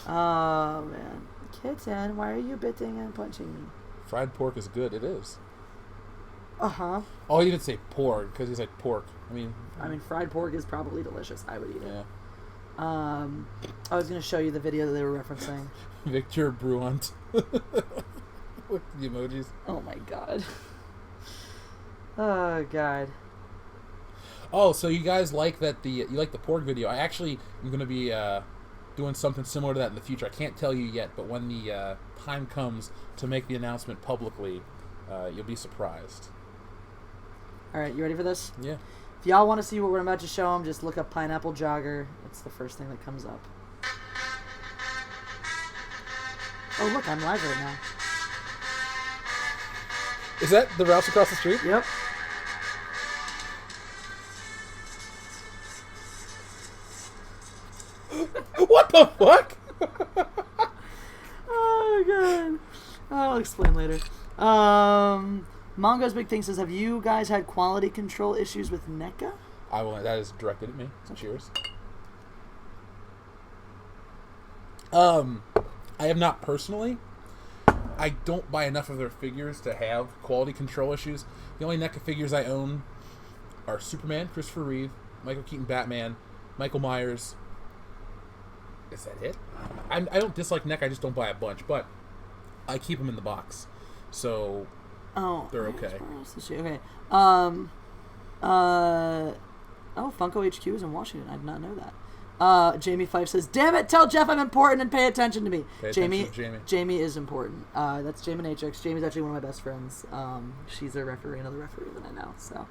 Oh, man. Kitten, why are you biting and punching me? Fried pork is good. It is. Uh-huh. Oh, you didn't say pork, because he's like pork. I mean, fried pork is probably delicious. I would eat it. Yeah. I was going to show you the video that they were referencing. Victor Bruant. With the emojis. Oh, my God. Oh, God. Oh, so you guys like that you like the pork video. I actually am going to be doing something similar to that in the future. I can't tell you yet, but when the time comes to make the announcement publicly, you'll be surprised. All right, you ready for this? Yeah. If y'all want to see what we're about to show them, just look up Pineapple Jogger. It's the first thing that comes up. Oh, look, I'm live right now. Is that the Ralphs across the street? Yep. What the fuck? I'll explain later. Mongo's big thing says, have you guys had quality control issues with NECA? I will. That is directed at me. So cheers. I have not personally. I don't buy enough of their figures to have quality control issues. The only NECA figures I own are Superman, Christopher Reeve, Michael Keaton Batman, Michael Myers. Is that it? I don't dislike NECA, I just don't buy a bunch, but I keep them in the box. So they're okay. Okay. Funko HQ is in Washington. I did not know that. Jamie Fife says, "Damn it! Tell Jeff I'm important and pay attention to me." Jamie is important. That's Jamie Natrix. Jamie's actually one of my best friends. She's a referee, another referee that I know. So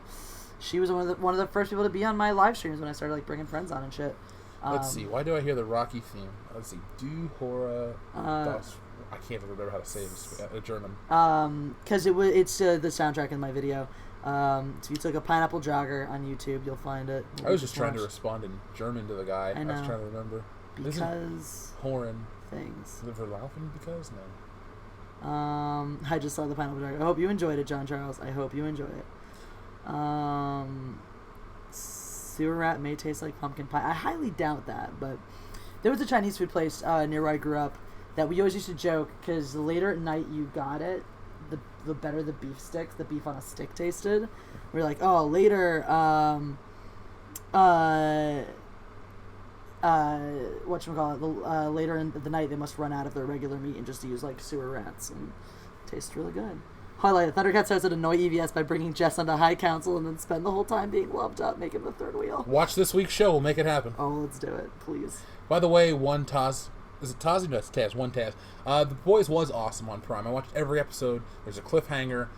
she was one of the first people to be on my live streams when I started like bringing friends on and shit. Let's see. Why do I hear the Rocky theme? Let's see. Du Hora das. I can't even remember how to say it. German. Because it's the soundtrack in my video. So if you took a pineapple jogger on YouTube, you'll find it. I was just trying to respond in German to the guy. I know. I was trying to remember. Because Horan things. Is it for laughing because? No. I just saw the pineapple jogger. I hope you enjoyed it, John Charles. I hope you enjoy it. Sewer rat may taste like pumpkin pie. I highly doubt that, but there was a Chinese food place near where I grew up that we always used to joke because the later at night you got it, the better the beef sticks, the beef on a stick tasted. We're like, oh, later, whatchamacallit, later in the night they must run out of their regular meat and just use like sewer rats, and it tastes really good. Highlight: Thundercat says it annoy EVS by bringing Jess onto High Council and then spend the whole time being loved up, making the third wheel. Watch this week's show. We'll make it happen. Oh, let's do it, please. By the way, is it Taz? No, it's Taz. One Taz. The Boys was awesome on Prime. I watched every episode. There's a cliffhanger.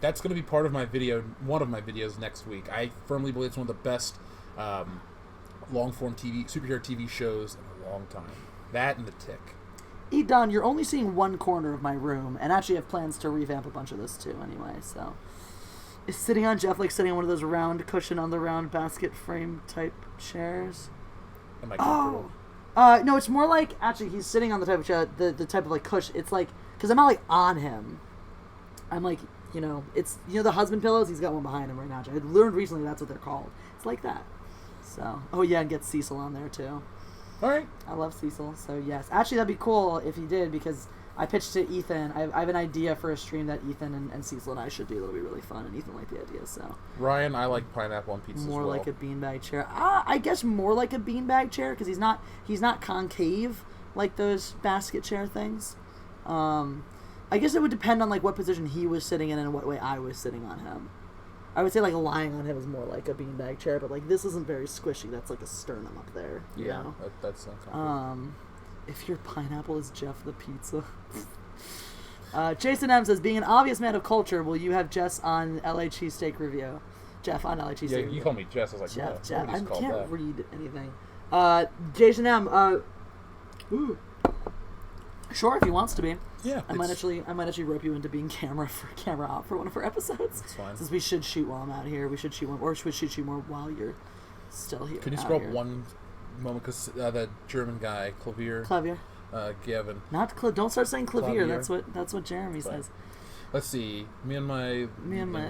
That's going to be part of my video, one of my videos next week. I firmly believe it's one of the best long-form superhero TV shows in a long time. That and The Tick. Don, you're only seeing one corner of my room, and actually have plans to revamp a bunch of this too anyway, so. Is sitting on Jeff like sitting on one of those round cushion on the round basket frame type chairs? Am I comfortable? No, it's more like, actually, he's sitting on the type of chair, the type of, like, cushion. It's like, because I'm not, like, on him. I'm, like, it's, the husband pillows? He's got one behind him right now. I learned recently that's what they're called. It's like that. So, oh, yeah, and get Cecil on there, too. All right. I love Cecil, so, yes. Actually, that'd be cool if he did, because I pitched to Ethan. I have an idea for a stream that Ethan and Cecil and I should do that'll be really fun, and Ethan liked the idea, so. Ryan, I like pineapple on pizza more as well. like a beanbag chair. I guess more like a beanbag chair, because he's not concave like those basket chair things. I guess it would depend on like what position he was sitting in and what way I was sitting on him. I would say like lying on him is more like a beanbag chair, but like this isn't very squishy. That's like a sternum up there. You know? That's uncomfortable. If your pineapple is Jeff the pizza. Jason M says, being an obvious man of culture, will you have Jess on LA Cheesesteak review? Jeff on LA Cheesesteak review. You call me Jess. I was like, Jeff. I can't that. read anything. Jason M. Sure, if he wants to be. Yeah. I might actually rope you into being camera op for one of our episodes. That's fine. Since we should shoot while I'm out here, we should shoot one, or we should shoot more while you're still here. Can you scroll up one moment, because that German guy, Clavier. Gavin. Don't start saying Clavier. That's what Jeremy says. Let's see. Me and my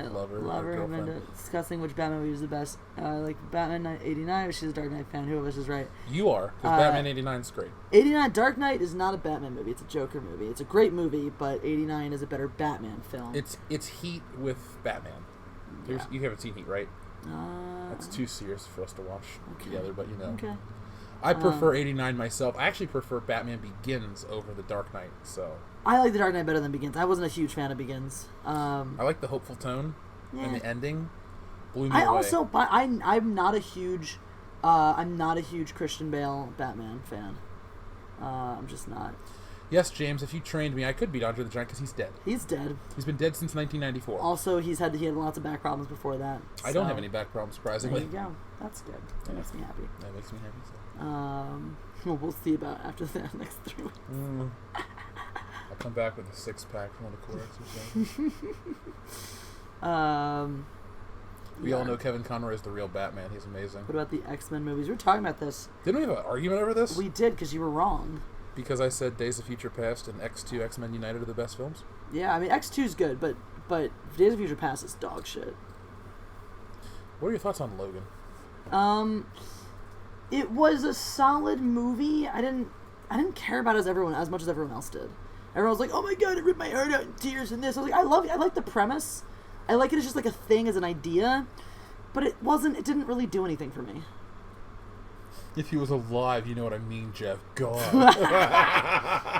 lover have been discussing which Batman movie is the best. Like Batman 89, she's a Dark Knight fan. Who of us is right? You are, because Batman 89 is great. 89 Dark Knight is not a Batman movie. It's a Joker movie. It's a great movie, but 89 is a better Batman film. It's Heat with Batman. Yeah. You haven't seen Heat, right? That's too serious for us to watch together, but Okay. I prefer 89 myself. I actually prefer Batman Begins over The Dark Knight, so. I like The Dark Knight better than Begins. I wasn't a huge fan of Begins. I like the hopeful tone and the ending. Blew me away. Also, I'm not a huge Christian Bale Batman fan. I'm just not. Yes, James, if you trained me, I could beat Andre the Giant because he's dead. He's dead. He's been dead since 1994. Also, he had lots of back problems before that. I don't have any back problems, surprisingly. There you go. That's good. That makes me happy. That makes me happy. So. We'll see about after the next 3 weeks. I'll come back with a 6-pack from one of the courts or something. We all know Kevin Conroy is the real Batman. He's amazing. What about the X-Men movies? We were talking about this. Didn't we have an argument over this? We did, because you were wrong. Because I said Days of Future Past and X2 X-Men United are the best films? Yeah, I mean, X2's good, but Days of Future Past is dog shit. What are your thoughts on Logan? It was a solid movie. I didn't care about it as much as everyone else did. Everyone was like, "Oh my god, it ripped my heart out in tears," and this. I was like, I like the premise. I like it as just like a thing, as an idea, but it didn't really do anything for me. If he was alive, you know what I mean, Jeff. God.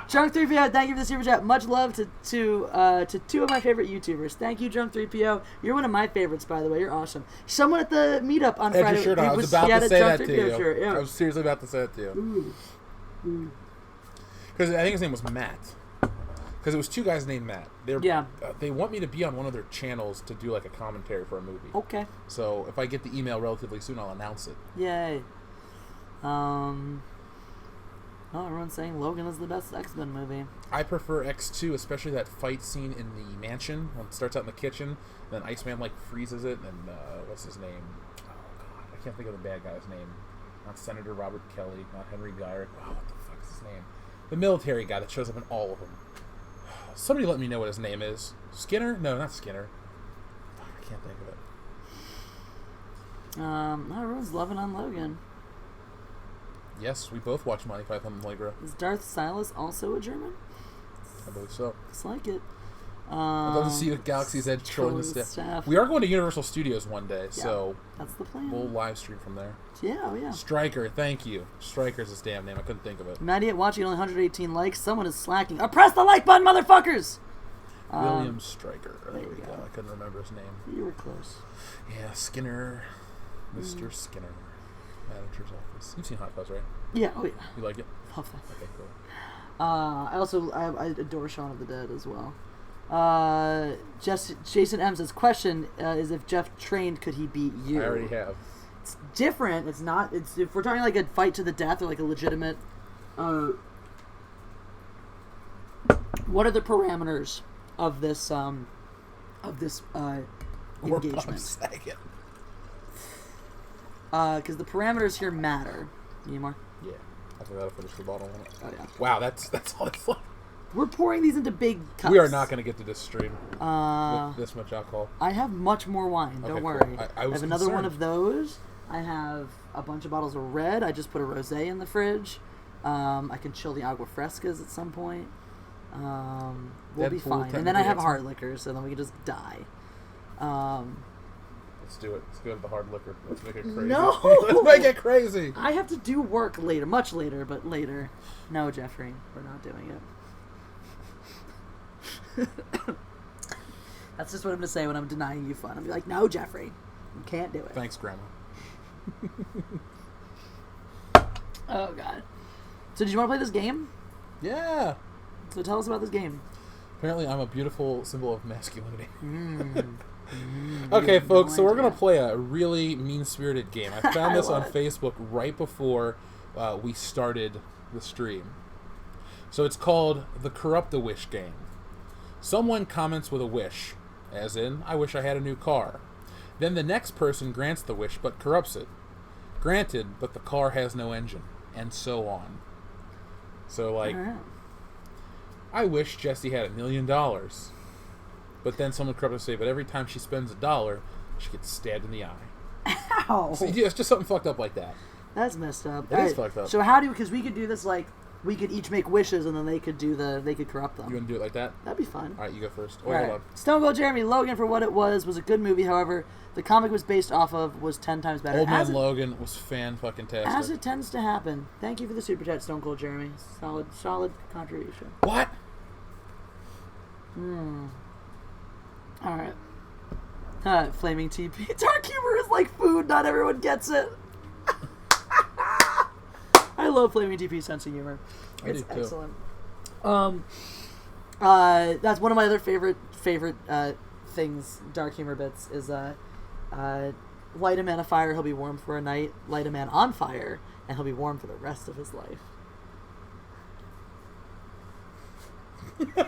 Drunk 3PO, thank you for the super chat. Much love to two of my favorite YouTubers. Thank you, Drunk 3PO. You're one of my favorites, by the way. You're awesome. Someone at the meetup on Friday. Shirt on. I was about to say that to you. Shirt, yeah. I was seriously about to say it to you. Because I think his name was Matt. Because it was two guys named Matt. They want me to be on one of their channels to do like a commentary for a movie. Okay. So if I get the email relatively soon, I'll announce it. Yay. Everyone's saying Logan is the best X-Men movie. I prefer X2, especially that fight scene in the mansion when it starts out in the kitchen, and then Iceman like freezes it, and what's his name? Oh god, I can't think of the bad guy's name. Not Senator Robert Kelly, not Henry Gyrick. Wow, what the fuck is his name? The military guy that shows up in all of them. Somebody let me know what his name is. Skinner? No, not Skinner. Fuck, I can't think of it. Everyone's loving on Logan. Yes, we both watched Monty Python and Allegra. Is Darth Silas also a German? I believe so. Looks like it. I'd love to see the Galaxy's Edge trolling the staff. We are going to Universal Studios one day, so that's the plan. We'll live stream from there. Yeah, oh yeah. Striker, thank you. Striker's his damn name. I couldn't think of it. Maddie at watching only 118 likes. Someone is slacking. Press the like button, motherfuckers! William Striker. There we go. I couldn't remember his name. You were close. Yeah, Skinner. Mr. Skinner. Manager's office. You've seen Hot Fuzz, right? Yeah, oh yeah. You like it? Love that. Okay, cool. I adore Shaun of the Dead as well. Jason M says, question is if Jeff trained, could he beat you? I already have. It's different. It's not. It's if we're talking like a fight to the death or like a legitimate. What are the parameters of this engagement? Because the parameters here matter. You need more? Yeah. I think that'll finish the bottle. Oh yeah. Wow, that's all it's like. We're pouring these into big cups. We are not going to get to this stream with this much alcohol. I have much more wine. Don't worry. Cool. I have another one of those. I have a bunch of bottles of red. I just put a rosé in the fridge. I can chill the agua frescas at some point. We'll be fine. And then I have hard liquors, so then we can just die. Let's do it. Let's go to the hard liquor. Let's make it crazy. No! Let's make it crazy. I have to do work later. Much later, but later. No, Jeffrey. We're not doing it. That's just what I'm going to say when I'm denying you fun. I'm be like, no, Jeffrey. You can't do it. Thanks, Grandma. Oh, God. So did you want to play this game? Yeah. So tell us about this game. Apparently I'm a beautiful symbol of masculinity. Okay, folks, so we're going to play a really mean-spirited game. I found this on Facebook right before we started the stream. So it's called the Corrupt-A-Wish game. Someone comments with a wish, as in, I wish I had a new car. Then the next person grants the wish but corrupts it. Granted, but the car has no engine, and so on. So, like, I wish Jessie had $1 million. But then someone corrupted say, but every time she spends $1, she gets stabbed in the eye. Ow! So, yeah, it's just something fucked up like that. That's messed up. It is fucked up. So how do, because we could do this like, we could each make wishes and then they could corrupt them. You want to do it like that? That'd be fun. Alright, you go first. Hold on. Stone Cold Jeremy, Logan for what it was a good movie, however, the comic was based off of was 10 times better. Old Man Logan was fan-fucking-tastic. As it tends to happen. Thank you for the super chat, Stone Cold Jeremy. Solid contribution. What? Alright. Flaming TP. Dark humor is like food, not everyone gets it. I love Flaming TP sense of humor. It's excellent. That's one of my other favorite things, dark humor bits, is light a man a fire, he'll be warm for a night. Light a man on fire, and he'll be warm for the rest of his life.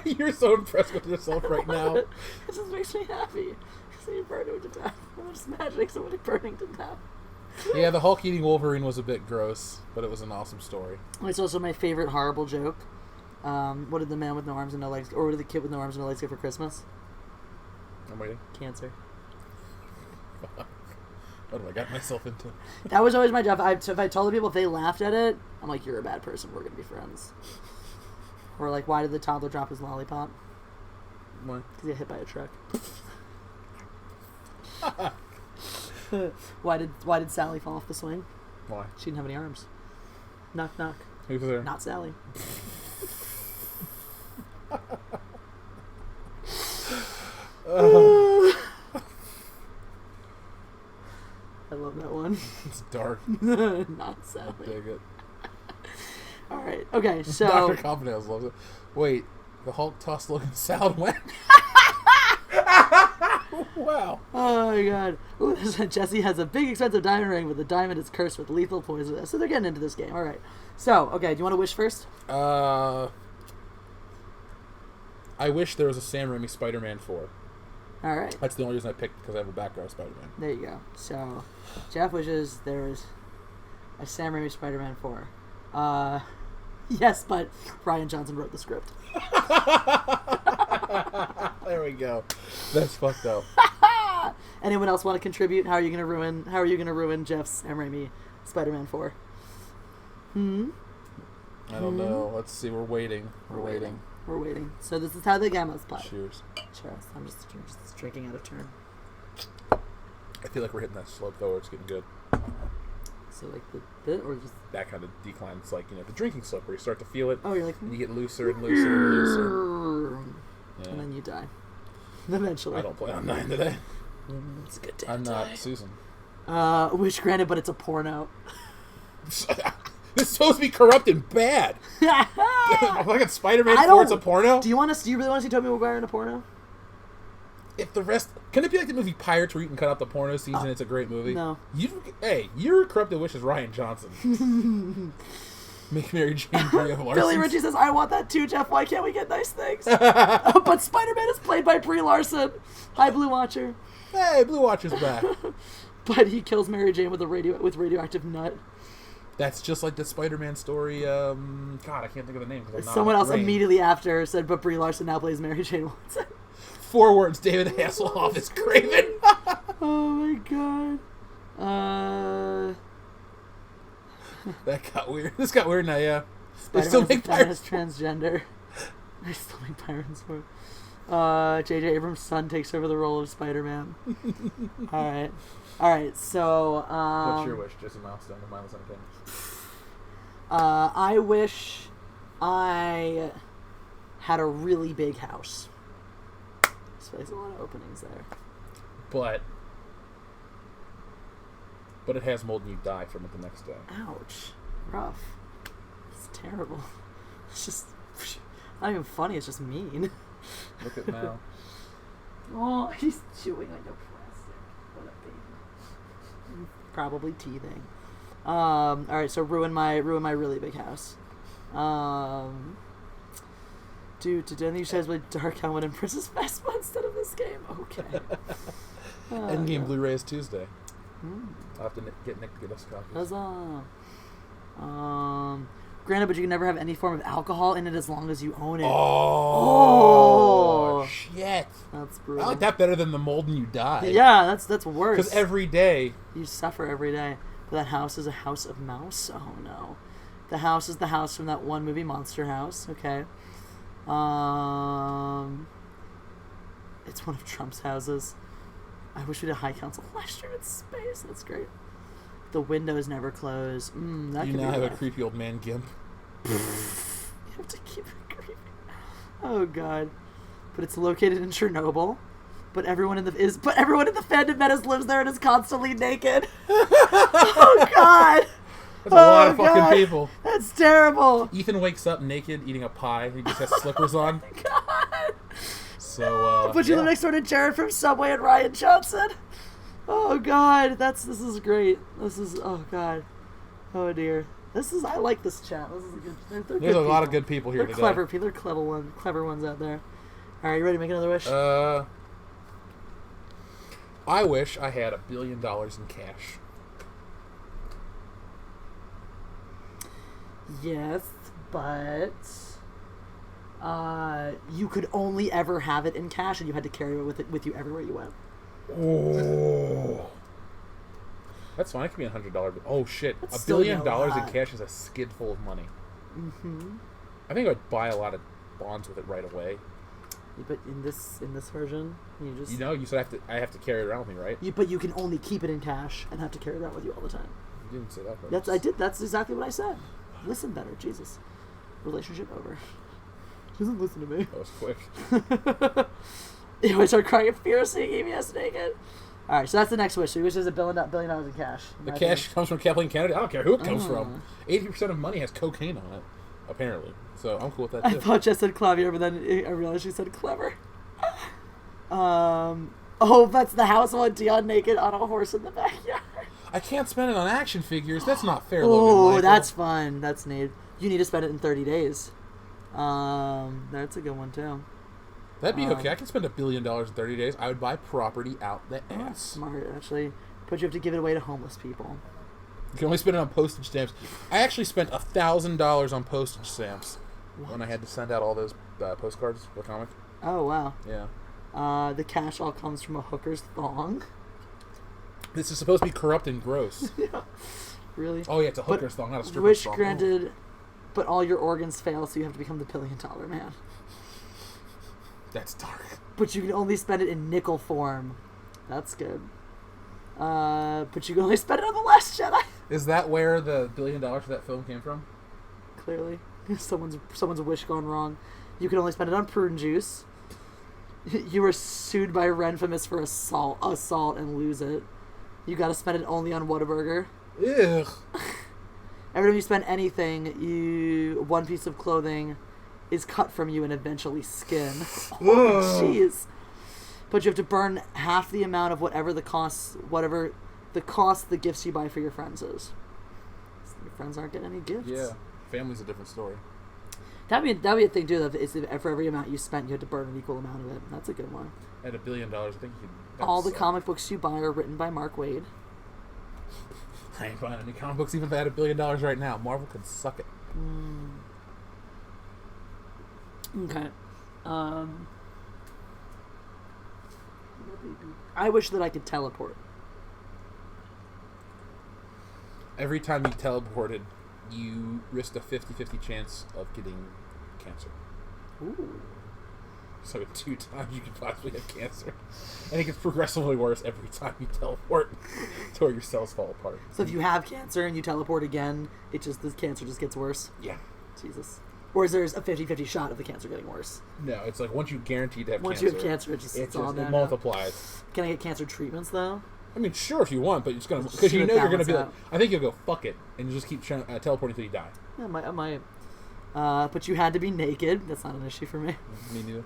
You're so impressed with yourself right now. It just makes me happy. Because you burn him to death. I'm just imagining somebody burning to death. Yeah, the Hulk eating Wolverine was a bit gross, but it was an awesome story. It's also my favorite horrible joke. What did the man with no arms and no legs, or what did the kid with no arms and no legs get for Christmas? I'm waiting. Cancer. What have I got myself into? That was always my job. So if I told the people, if they laughed at it, I'm like, you're a bad person. We're going to be friends. Or like, why did the toddler drop his lollipop? What? Because he got hit by a truck. Why did Sally fall off the swing? Why? She didn't have any arms. Knock, knock. Who was there? Not Sally. I love that one. It's dark. Not Sally. I dig it. All right. Okay. So Dr. Confidence loves it. Wait, the Hulk tossed Logan's salad when? Wow. Oh my god. Ooh, Jesse has a big expensive diamond ring, but the diamond is cursed with lethal poison. So they're getting into this game. All right. So, okay, do you want to wish first? I wish there was a Sam Raimi Spider-Man 4. All right. That's the only reason I picked, because I have a background of Spider-Man. There you go. So, Jeff wishes there was a Sam Raimi Spider-Man 4. Yes, but Ryan Johnson wrote the script. There we go. That's fucked up. Anyone else want to contribute? How are you gonna ruin Jeff's Sam Raimi Spider-Man 4? I don't know. Let's see. We're waiting. We're waiting. So this is how the game is played. Cheers. Cheers. I'm just drinking out of turn. I feel like we're hitting that slope though. Where it's getting good. So like the or just that kind of decline. It's like, the drinking slope where you start to feel it. Oh, you're like, and you get looser and looser and looser. Yeah. And then you die. Eventually. I don't play on 9 today. It's a good day. I'm not Susan. Wish granted, but it's a porno. This is supposed to be corrupt and bad. Like a Spider-Man 4, it's a porno? Do you really want to see Tobey Maguire in a porno? If the rest... Can it be like the movie Pirates where you can cut out the porno scenes and it's a great movie? No. Your corrupted wish is Ryan Johnson. Make Mary Jane Brie of Larson. Billy Ritchie says, I want that too, Jeff. Why can't we get nice things? But Spider-Man is played by Brie Larson. Hi, Blue Watcher. Hey, Blue Watcher's back. But he kills Mary Jane with radioactive nut. That's just like the Spider-Man story. God, I can't think of the name. Someone else immediately after said, but Brie Larson now plays Mary Jane Watson. 4 words, David Hasselhoff is Craven. Oh my god. That got weird. This got weird now, yeah. They still make pirates transgender. They still make pirates for. J.J. Abrams' son takes over the role of Spider-Man. All right. So. What's your wish? Just a milestone of Mindless Entertainment. I wish I had a really big house. So there's a lot of openings there. But it has mold and you die from it the next day. Ouch. Rough. It's terrible. It's just not even funny, it's just mean. Look at now. Oh, he's chewing like a plastic. What a baby. Probably teething. Alright, so ruin my really big house. Dude, then you guys play Dark Helmet and Princess Vespa instead of this game? Okay. Endgame Blu-ray is Tuesday. Hmm. I'll have to get Nick to get us copies. Huzzah. Granted, but you can never have any form of alcohol in it as long as you own it. Oh, shit. That's brutal. I like that better than the mold and you die. Yeah, that's worse. Because every day... You suffer every day. But that house is a house of mouse? Oh, no. The house is the house from that one movie, Monster House. Okay. It's one of Trump's houses. I wish we had a high council last year in space. That's great. The windows never close. That you could now be have rough. a creepy old man gimp. You have to keep it creepy. Oh god. But it's located in Chernobyl. But everyone in the fandom menace lives there and is constantly naked. Oh god. That's a lot of fucking people. That's terrible. Ethan wakes up naked eating a pie. He just has slippers on. God. So, but you live next door to Jared from Subway and Ryan Johnson. Oh god, this is great. Oh god. Oh dear. I like this chat. This is a good. There's a lot of good people here today. Clever people. They're clever ones out there. All right, you ready to make another wish? I wish I had $1 billion in cash. Yes, but you could only ever have it in cash, and you had to carry it with you everywhere you went. Oh. That's fine. It could be $100. Oh, shit. That's $1 billion still in cash is a skid full of money. Mm-hmm. I think I'd buy a lot of bonds with it right away. Yeah, but in this version, you just... You know, you said I have to carry it around with me, right? But you can only keep it in cash and have to carry it around with you all the time. You didn't say that. I did. That's exactly what I said. Listen better. Jesus. Relationship over. She doesn't listen to me. That was quick. I started crying fiercely, gave me ass naked. Alright, so that's the next wish. So he wishes $1 billion in cash. The cash comes from Kathleen Kennedy. I don't care who it comes from. 80% of money has cocaine on it, apparently. So I'm cool with that, too. I thought Jess said clavier, but then I realized she said clever. That's the house on Dion naked on a horse in the backyard. I can't spend it on action figures. That's not fair, Oh, Logan. that's fun. That's neat. You need to spend it in 30 days. That's a good one, too. That'd be okay. I can spend $1 billion in 30 days. I would buy property out the ass. Smart, actually. But you have to give it away to homeless people. You can only spend it on postage stamps. I actually spent $1,000 on postage stamps when I had to send out all those postcards for the comic. Oh, wow. Yeah. The cash all comes from a hooker's thong. This is supposed to be corrupt and gross. Yeah. Really? Oh, yeah, it's a hooker's thong, not a stripper's Wish thong. granted, but all your organs fail, so you have to become the $1 billion man. That's dark. But you can only spend it in nickel form. That's good. But you can only spend it on The Last Jedi. Is that where the $1 billion for that film came from? Clearly. Someone's wish gone wrong. You can only spend it on prune juice. You were sued by Renfamous for assault and lose it. You gotta spend it only on Whataburger. Ugh. Every time you spend anything, one piece of clothing is cut from you and eventually skin. Oh, jeez. But you have to burn half the amount of whatever the cost the gifts you buy for your friends is. So your friends aren't getting any gifts. Yeah. Family's a different story. That'd be a thing too. Though, is for every amount you spent, you have to burn an equal amount of it. That's a good one. At $1 billion, I think you can... All the comic books you buy are written by Mark Waid. I ain't buying any comic books even if I had $1 billion right now. Marvel can suck it. Okay. I wish that I could teleport. Every time you teleported, you risked a 50-50 chance of getting cancer. Ooh. So 2 times you could possibly have cancer. And it gets progressively worse every time you teleport to where your cells fall apart. So if you have cancer and you teleport again, the cancer just gets worse? Yeah. Jesus. Or is there a 50-50 shot of the cancer getting worse? No, it's like once you guarantee to have once cancer. Once you have cancer, it multiplies. Can I get cancer treatments, though? I mean, sure, if you want, but it's going to... Because you know you're going to be like... I think you'll go, fuck it, and you just keep teleporting until you die. Yeah, I might. But you had to be naked. That's not an issue for me. Me neither.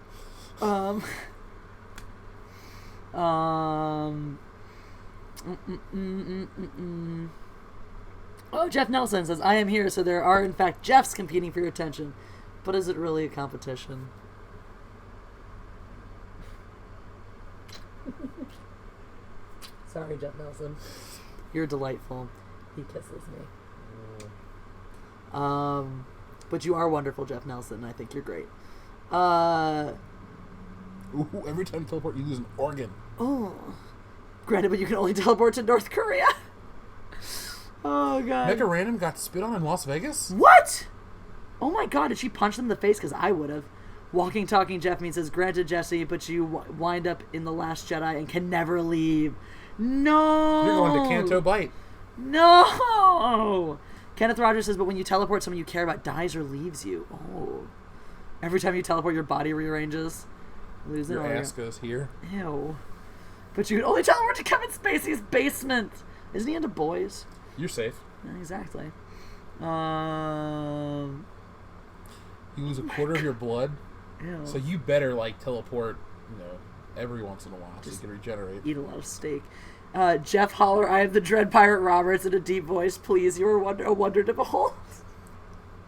Oh, Jeff Nelson says, I am here, so there are, in fact, Jeffs competing for your attention. But is it really a competition? Sorry, Jeff Nelson. You're delightful. He kisses me. But you are wonderful, Jeff Nelson. I think you're great. Ooh, every time you teleport, you lose an organ. Oh. Granted, but you can only teleport to North Korea. Oh, God. Mega Random got spit on in Las Vegas? What? Oh, my God. Did she punch them in the face? Because I would have. Walking, talking Jeff means says, granted, Jesse, but you wind up in The Last Jedi and can never leave. No. You're going to Canto Bight. No. Kenneth Rogers says, but when you teleport, someone you care about dies or leaves you. Oh. Every time you teleport, your body rearranges. Your ass goes here. Ew. But you can only teleport to Kevin Spacey's basement. Isn't he into boys? You're safe. Yeah, exactly. You lose a quarter of your blood. Ew. So you better teleport, every once in a while so you can regenerate. Eat a lot of steak. Jeff Holler, I have the Dread Pirate Roberts in a deep voice. Please, you are a wonder to behold.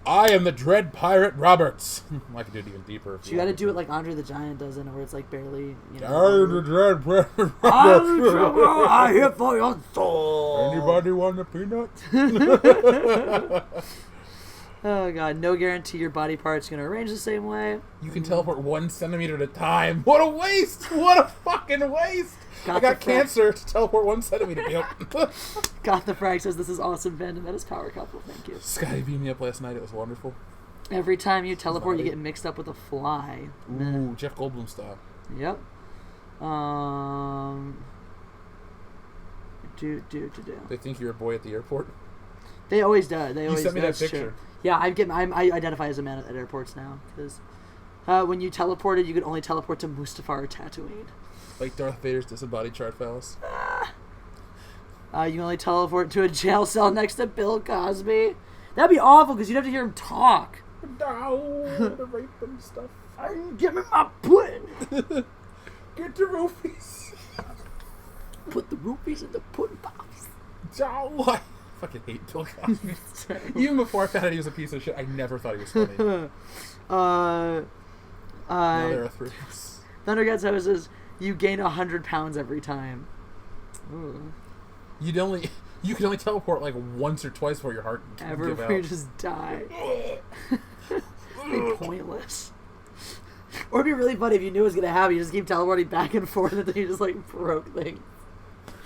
I am the Dread Pirate Roberts. I can do it even deeper. You got to do it like Andre the Giant does, where it's barely. I'm the Dread Pirate Roberts. I'm here for your soul. Anybody want a peanut? Oh god, no guarantee your body part's gonna arrange the same way. You can teleport 1 centimeter at a time. What a waste! What a fucking waste! I got cancer to teleport 1 centimeter. Yep. Got the frag says this is awesome. Fandom at his power couple. Thank you. Scotty beamed me up last night. It was wonderful. Every time you teleport, you get mixed up with a fly. Ooh, Jeff Goldblum style. Yep. They think you're a boy at the airport. They always do. They always. You sent me that picture. True. Yeah, I identify as a man at airports now because when you teleported, you could only teleport to Mustafar or Tatooine. Like Darth Vader's disembodied chart phallus. You can only teleport to a jail cell next to Bill Cosby. That'd be awful because you'd have to hear him talk. No, the rape and stuff. Give me my pudding. Get the roofies. Put the roofies in the pudding box. No, I fucking hate Bill Cosby. Even before I found out he was a piece of shit, I never thought he was funny. Now there are 3. Thundercats says you gain 100 pounds every time. Ooh. You can only teleport like once or twice before your heart give out. You just die. It'd be pointless. Or it'd be really funny if you knew it was gonna happen. You just keep teleporting back and forth until you just like broke things.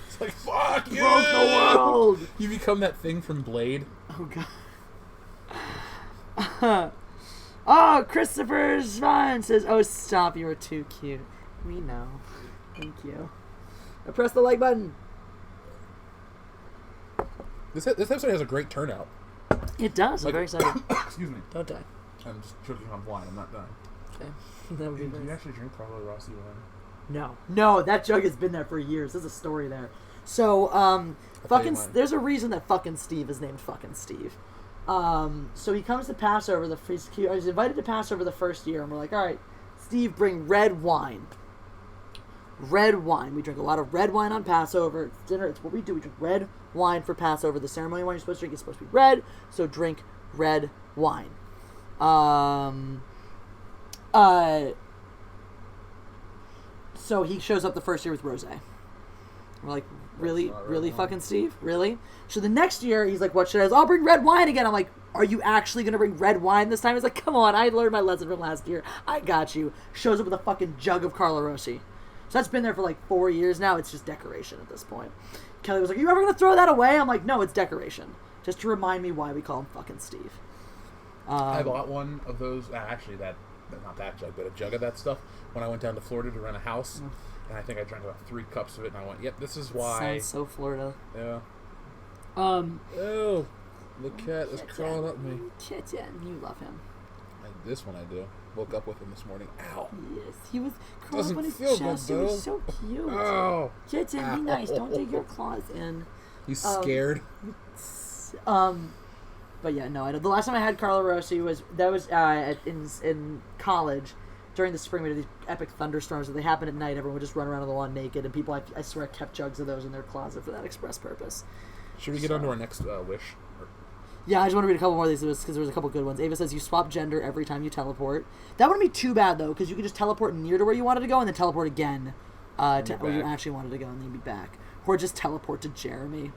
It's like fuck you! Broke the world. You become that thing from Blade. Oh god. Oh, Christopher Svine says, "Oh stop, you are too cute." We know. Thank you. I press the like button. This episode has a great turnout. It does. I'm very excited. Excuse me. Don't die. I'm just choking on wine. I'm not dying. Okay. That would be Did nice. you actually drink Carlo Rossi wine? No, that jug has been there for years. There's a story there. So, there's a reason that fucking Steve is named fucking Steve. So he comes to Passover. He's invited to Passover the first year, and we're like, all right, Steve, bring red wine. Red wine. We drink a lot of red wine on Passover. It's dinner. It's what we do. We drink red wine for Passover. The ceremony wine you're supposed to drink is supposed to be red, so drink red wine. So he shows up the first year with rosé. We're like, really, fucking Steve? Really? So the next year, he's like, what should I do? I'll bring red wine again. I'm like, are you actually going to bring red wine this time? He's like, come on, I learned my lesson from last year. I got you. Shows up with a fucking jug of Carlo Rossi. So that's been there for like 4 years now. It's just decoration at this point. Kelly was like, are you ever going to throw that away? I'm like, no, it's decoration. Just to remind me why we call him fucking Steve. I bought one of those, actually not that jug, but a jug of that stuff when I went down to Florida to rent a house. And I think I drank about 3 cups of it, and I went, yep, this is why. Sounds so Florida. Yeah. Oh, the cat is crawling up me. Kitten, you love him. This one I do. Woke up with him this morning. Ow. Yes, he was crawling Doesn't up on his feel chest. good, He was though. so cute. Oh. Kitten, be nice. Don't dig your claws in. He's scared. But yeah, no, I don't. The last time I had Carlo Rossi was in college. During the spring, we had these epic thunderstorms that they happen at night. Everyone would just run around on the lawn naked, and people, I swear, kept jugs of those in their closet for that express purpose. Should we get on to our next wish? Yeah, I just want to read a couple more of these because there was a couple good ones. Ava says you swap gender every time you teleport. That wouldn't be too bad, though, because you could just teleport near to where you wanted to go and then teleport again to where you actually wanted to go and then be back. Or just teleport to Jeremy.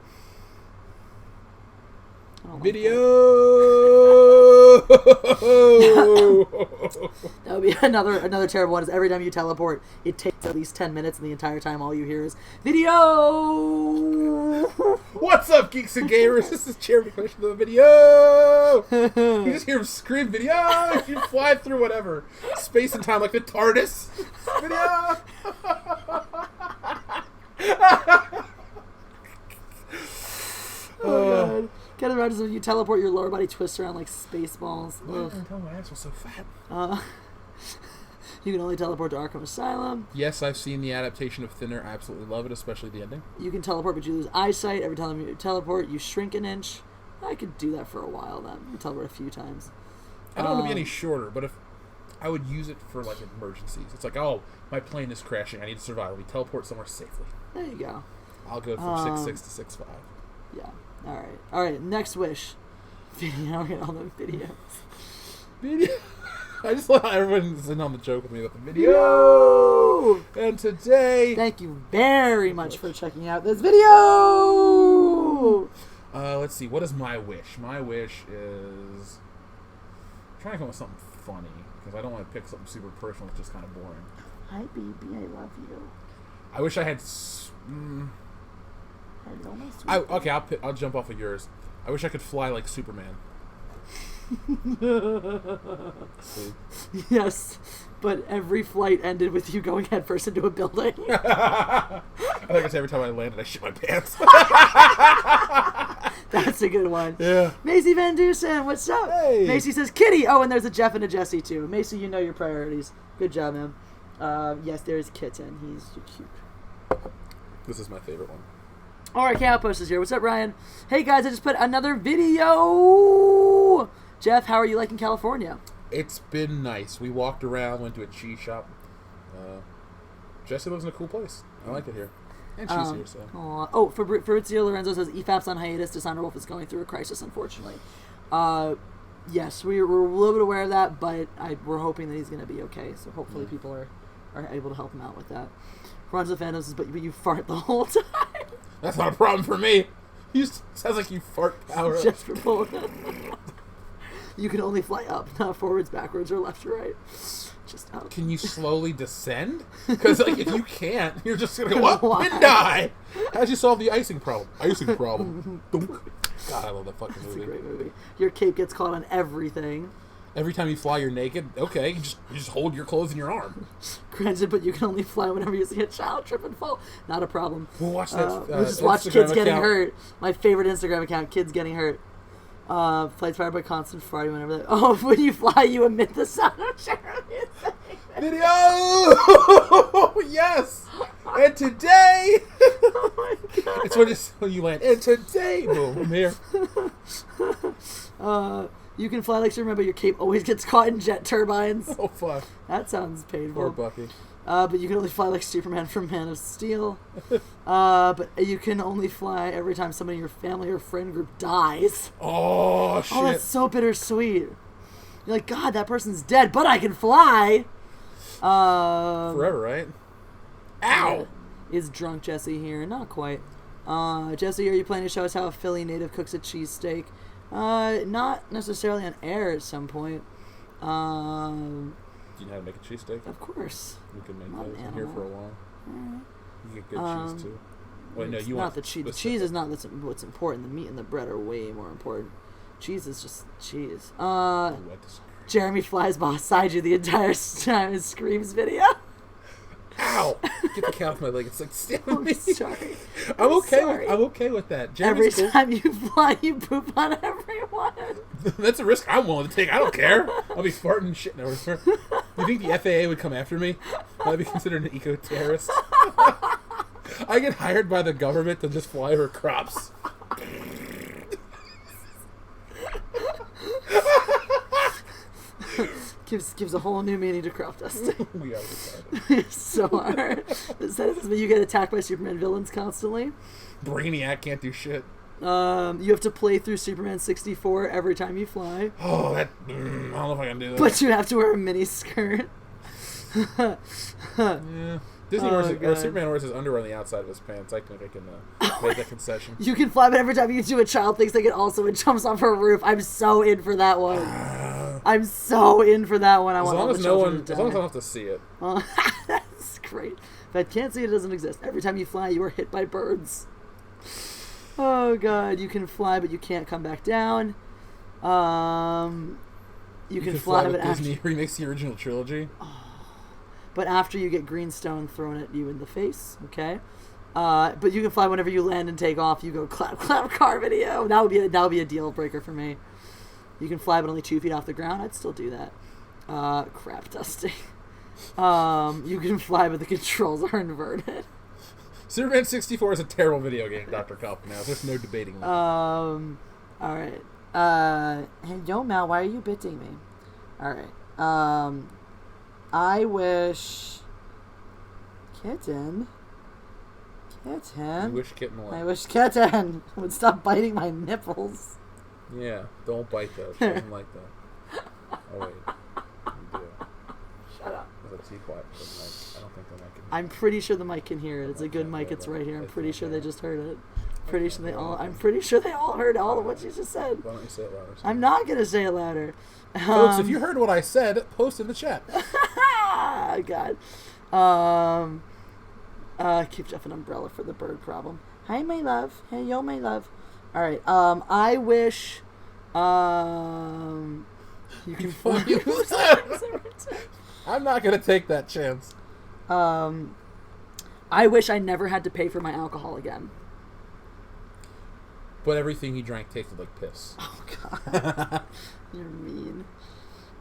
Video! That would be another terrible one. Is every time you teleport, it takes at least 10 minutes, and the entire time all you hear is video. What's up, geeks and gamers? This is Jeremy Question of the video. You just hear him scream video. You fly through whatever space and time like the TARDIS. Video. Oh god. Kenneth Rogers, when you teleport, your lower body twists around like space balls. Why can tell my ass was so fat? You can only teleport to Arkham Asylum. Yes, I've seen the adaptation of Thinner. I absolutely love it, especially the ending. You can teleport, but you lose eyesight. Every time you teleport, you shrink an inch. I could do that for a while then. You teleport a few times. I don't want to be any shorter, but if I would use it for like emergencies. It's like, oh, my plane is crashing. I need to survive. Let me teleport somewhere safely. There you go. I'll go from 6'6" to 6'5". Yeah. All right. Next wish. Video. Get all the videos. Video. I just love how everyone's in on the joke with me about the video. And today, thank you very much for checking out this video. Let's see. What is my wish? My wish is trying to come up with something funny because I don't want to pick something super personal. It's just kind of boring. Hi, baby. I love you. I wish I had. Hello, my sweet. Okay, I'll jump off of yours. I wish I could fly like Superman. See? Yes, but every flight ended with you going headfirst into a building. I think it's every time I landed, I shit my pants. That's a good one. Yeah. Macy Van Dusen, what's up? Hey. Macy says, Kitty. Oh, and there's a Jeff and a Jesse, too. Macy, you know your priorities. Good job, man. Yes, there is Kitten. He's so cute. This is my favorite one. All right, Outpost is here. What's up, Ryan? Hey, guys, I just put another video. Jeff, how are you liking California? It's been nice. We walked around, went to a cheese shop. Jesse lives in a cool place. I like it here. And she's here, so. Oh, Fabrizio Lorenzo says EFAP's on hiatus. Dishonor Wolf is going through a crisis, unfortunately. Yes, we're a little bit aware of that, but we're hoping that he's going to be okay. So hopefully people are able to help him out with that. Ronzo Phantom says, but you fart the whole time. That's not a problem for me. Sounds like you fart power. Just for both. You can only fly up, not forwards, backwards, or left or right. Just up. Can you slowly descend? Because if you can't, you're just gonna go up and die. How'd you solve the icing problem? Icing problem. God, I love that fucking movie. It's a great movie. Your cape gets caught on everything. Every time you fly, you're naked. Okay, you just hold your clothes in your arm. Granted, but you can only fly whenever you see a child trip and fall. Not a problem. We'll watch that. We'll just watch Instagram kids getting account. hurt. My favorite Instagram account, kids getting hurt. Flights fired by constant farting whenever they... Oh, when you fly, you emit the sound of Jeremy. Video! Yes! And today... Oh my god. It's when you land. And today... Boom, I'm here. You can fly like Superman, but your cape always gets caught in jet turbines. Oh, fuck. That sounds painful. Poor Bucky. But you can only fly like Superman from Man of Steel. But you can only fly every time somebody in your family or friend group dies. Oh, shit. Oh, that's so bittersweet. You're like, God, that person's dead, but I can fly. Forever, right? Ow! Is drunk Jesse here? Not quite. Jesse, are you planning to show us how a Philly native cooks a cheesesteak? Not necessarily on air at some point. Do you know how to make a cheesesteak? Of course. We can make Not those. an I'm here for a animal. while. Alright. You get good cheese, too. Wait, no, It's you not want... the cheese. The cheese is not what's important. The meat and the bread are way more important. Cheese is just cheese. Ooh, I disagree. Jeremy flies beside you the entire time and screams video. Ow! Get the cat off my leg. It's like stabbing I'm me. sorry. I'm okay. sorry. I'm okay with that. Every Jeremy's cool. time you fly, you poop on everyone. That's a risk I'm willing to take. I don't care. I'll be farting and shitting everywhere. You think the FAA would come after me? I'd be considered an eco-terrorist. I get hired by the government to just fly over crops. Gives a whole new meaning to crop dusting. We are retarded. It's so hard. It says you get attacked by Superman villains constantly. Brainiac can't do shit. You have to play through Superman 64 every time you fly. Oh, that... I don't know if I can do that. But you have to wear a mini skirt. Yeah. Disney wears God. Superman wears his underwear on the outside of his pants. I think I can make that concession. You can fly, but every time you do, a child thinks they can also and jumps off a roof. I'm so in for that one. I'm so in for that one. As long as I don't have to see it. That's great. If I can't see it, it doesn't exist. Every time you fly, you are hit by birds. Oh god, you can fly, but you can't come back down. You can fly, but Disney after, remakes the original trilogy. but after you get greenstone thrown at you in the face, okay? But you can fly whenever you land and take off. You go clap, clap, car video. That would be a deal breaker for me. You can fly, but only 2 feet off the ground. I'd still do that. Crap dusting. You can fly, but the controls are inverted. Superman 64 is a terrible video game, Dr. Cup. Now there's no debating that. All right. Hey, yo, Mal, why are you bitting me? All right. I wish Kitten. You wish Kitten what? I wish Kitten would stop biting my nipples. Yeah, don't bite those. She doesn't like that. Oh wait, you do. Shut up. Let's be quiet. I don't think the mic can. I'm pretty sure the mic can hear it. It's a good Okay, mic. It's right here. I'm it's pretty right sure there. they just heard it. Pretty sure they all. I'm pretty sure they all heard all of what you just said. Why don't you say it louder? I'm not gonna say it louder. Folks, if you heard what I said, post in the chat. God. Keep Jeff an umbrella for the bird problem. Hi, my love. Hey, yo, my love. All right. I wish. You can find. I'm not gonna take that chance. I wish I never had to pay for my alcohol again. But everything you drank tasted like piss. Oh God, you're mean.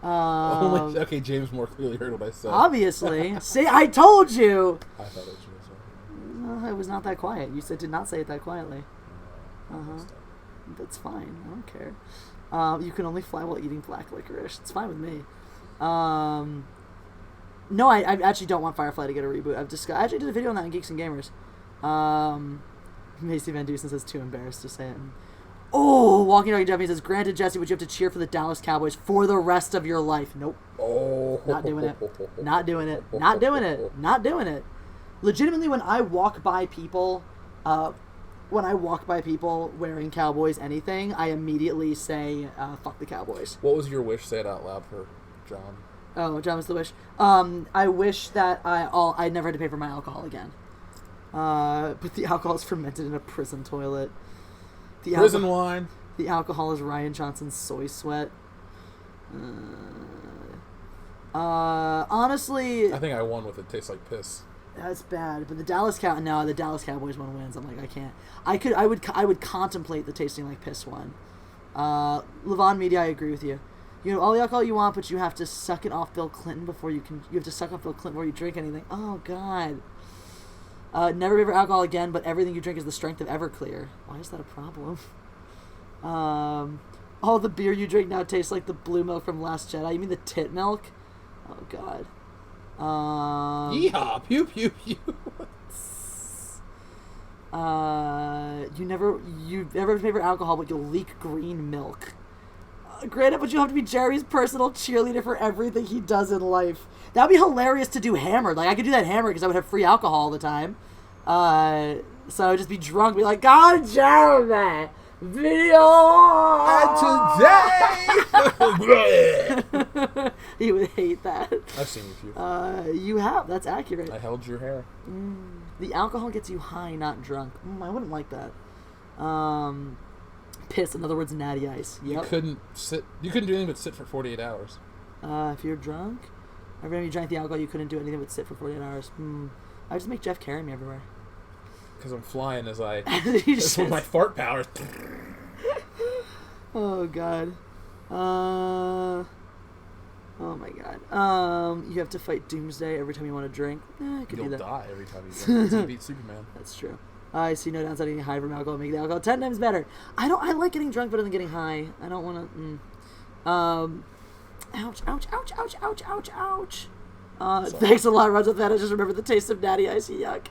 Okay, James more clearly heard what I said. Obviously. See, I told you. I thought it was yours. No, it was not that quiet. You said did not say it that quietly. That's fine. I don't care. You can only fly while eating black licorice. It's fine with me. No, I actually don't want Firefly to get a reboot. I actually did a video on that in Geeks and Gamers. Macy Van Dusen says too embarrassed to say it. Oh, Walking Dog Jeffy says, granted, Jesse, would you have to cheer for the Dallas Cowboys for the rest of your life? Nope. Oh. Not doing it. Not doing it. Not doing it. Not doing it. Legitimately, when I walk by people wearing Cowboys anything, I immediately say, fuck the Cowboys. What was your wish? Say it out loud for John. Oh, John was the wish. I wish that I never had to pay for my alcohol again. But the alcohol is fermented in a prison toilet. Prison wine. The alcohol is Ryan Johnson's soy sweat. Honestly, I think I won with it tastes like piss. That's bad. But the Dallas Cowboys one wins. I'm like, I can't. I would contemplate the tasting like piss one. Levon Media, I agree with you. You know all the alcohol you want, but you have to suck it off Bill Clinton before you can. You have to suck off Bill Clinton before you drink anything. Oh God. Never ever alcohol again, but everything you drink is the strength of Everclear. Why is that a problem? All the beer you drink now tastes like the blue milk from Last Jedi. You mean the tit milk? Oh God. Yeehaw! Pew pew pew. You never pay for alcohol, but you'll leak green milk. Granted, but you have to be Jerry's personal cheerleader for everything he does in life. That'd be hilarious to do hammered. Like, I could do that hammered because I would have free alcohol all the time. So I would just be drunk, be like, God, Jeremy, video! And today! He would hate that. I've seen a few. You have. That's accurate. I held your hair. The alcohol gets you high, not drunk. I wouldn't like that. Piss, in other words, natty ice. Yep. You couldn't do anything but sit for 48 hours. If you're drunk, every time you drank the alcohol, you couldn't do anything but sit for 48 hours. I just make Jeff carry me everywhere. Because I'm flying as with my fart powers. Oh God. Oh my God. You have to fight Doomsday every time you want to drink. I could do that. You'll die every time you drink. You beat Superman. That's true. I see no downside getting high from alcohol. Make the alcohol 10 times better. I like getting drunk better than getting high. I don't want to. Ouch! Ouch! Ouch! Ouch! Ouch! Ouch! Ouch! Thanks a lot, Runs with that. I just remember the taste of natty ice. Yuck.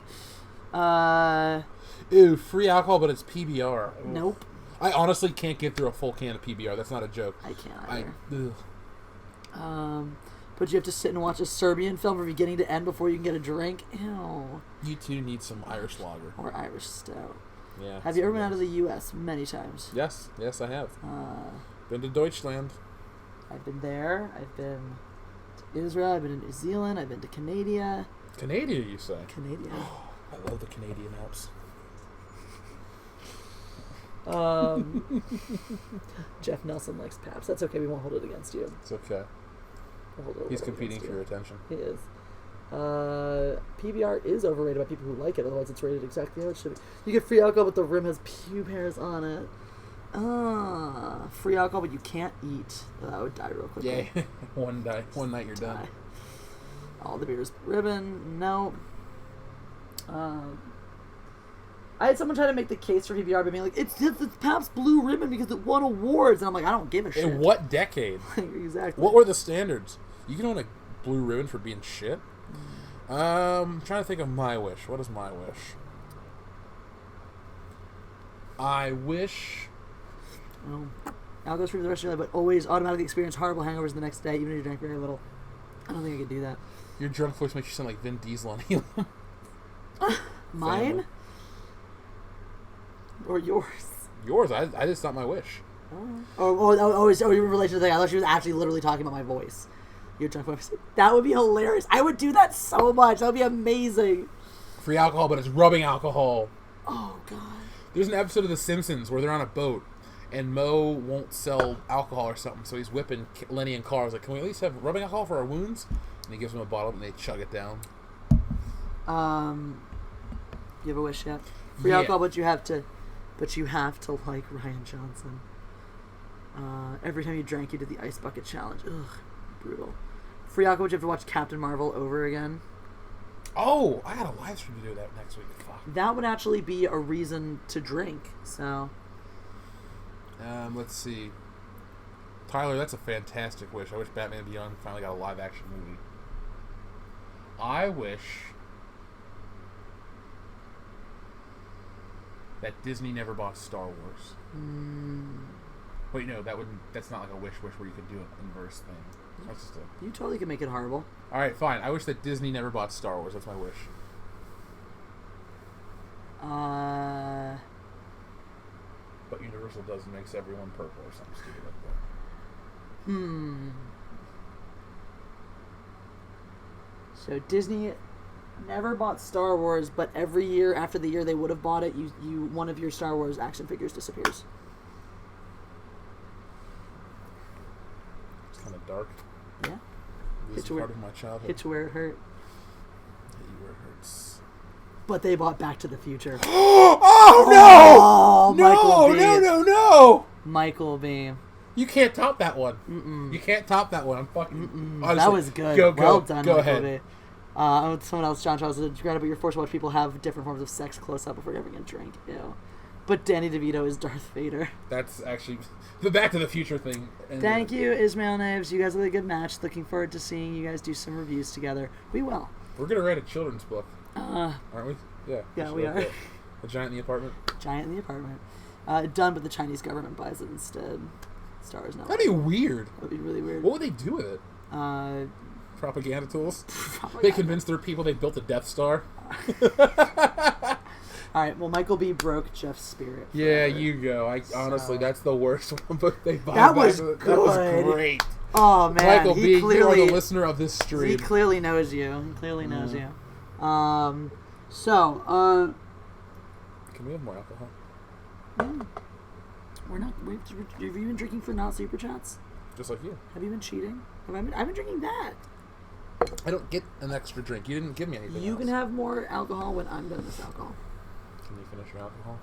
Ew! Free alcohol, but it's PBR. Nope. I honestly can't get through a full can of PBR. That's not a joke. I can't either. Ugh. But you have to sit and watch a Serbian film from beginning to end before you can get a drink. Ew. You two need some Irish lager. Or Irish stout. Yeah. Have you ever been out of the U.S.? Many times. Yes, I have. Been to Deutschland. I've been there. I've been to Israel. I've been to New Zealand. I've been to Canada. Canada, you say? Canada. I love the Canadian Alps. Jeff Nelson likes Paps. That's okay. We won't hold it against you. It's okay. He's competing for your attention. He is. PBR is overrated by people who like it. Otherwise, it's rated exactly how it should be. You get free alcohol, but the rim has pube hairs on it. Free alcohol, but you can't eat. I would die real quickly. Yeah. One night you're done. All the beers. Ribbon, no. I had someone try to make the case for PBR by being like, it's Pabst Blue Ribbon because it won awards. And I'm like, I don't give a shit. In what decade? Exactly. What were the standards? You can own a blue ribbon for being shit? I'm trying to think of my wish. What is my wish? I wish... Alcohol's free for the rest of your life, but always automatically experience horrible hangovers the next day, even if you drank very little. I don't think I could do that. Your drunk voice makes you sound like Vin Diesel on Helium. Mine? Or yours? Yours. I just not my wish. Oh, in relation to the thing. I thought she was actually literally talking about my voice. Your drunk voice. That would be hilarious. I would do that so much. That would be amazing. Free alcohol, but it's rubbing alcohol. Oh, God. There's an episode of The Simpsons where they're on a boat, and Moe won't sell alcohol or something, so he's whipping Lenny and Carl. He's like, can we at least have rubbing alcohol for our wounds? And he gives them a bottle, and they chug it down. You have a wish yet? Free alcohol, but you have to like Ryan Johnson. Every time you drank, you did the ice bucket challenge. Ugh, brutal. Free alcohol, but you have to watch Captain Marvel over again. Oh, I got a live stream to do that next week. Fuck. That would actually be a reason to drink. So, let's see. Tyler, that's a fantastic wish. I wish Batman Beyond finally got a live action movie. I wish that Disney never bought Star Wars. Wait, no, that's not like a wish where you could do an inverse thing. That's just you totally can make it horrible. All right, fine. I wish that Disney never bought Star Wars. That's my wish. But Universal does and makes everyone purple or something stupid like that. So Disney never bought Star Wars, but every year after the year they would have bought it, you one of your Star Wars action figures disappears. It's kind of dark. Yeah. This is part of my childhood. Hit you where it hurt. Hit you where it hurts. But they bought Back to the Future. Oh no! Oh, Michael B. No! Michael B. You can't top that one. You can't top that one. I'm fucking. Honestly, that was good. Well done, go Michael ahead. B. Someone else, John Charles, it's incredible your force to watch people have different forms of sex close up before having a drink. Ew. But Danny DeVito is Darth Vader. That's actually the Back to the Future thing. Thank you, Ismail Naves. You guys are a good match. Looking forward to seeing you guys do some reviews together. We will. We're gonna write a children's book, aren't we? Yeah. Yeah, we are. A Giant in the Apartment. Giant in the Apartment. Done, but the Chinese government buys it instead. Star Wars Network. That'd be weird. That'd be really weird. What would they do with it? Propaganda tools. They convinced their people they built a Death Star. All right. Well, Michael B. broke Jeff's spirit. Yeah, you go. Honestly, that's the worst one. But they buy that was good. That was great. Oh man, Michael B. You are the listener of this stream. He clearly knows you. He clearly knows you. Can we have more alcohol? We're not. Have you been drinking for not super chats? Just like you. Have you been cheating? I've been drinking that. I don't get an extra drink. You didn't give me anything. You can have more alcohol when I'm done with this alcohol. Can you finish your alcohol?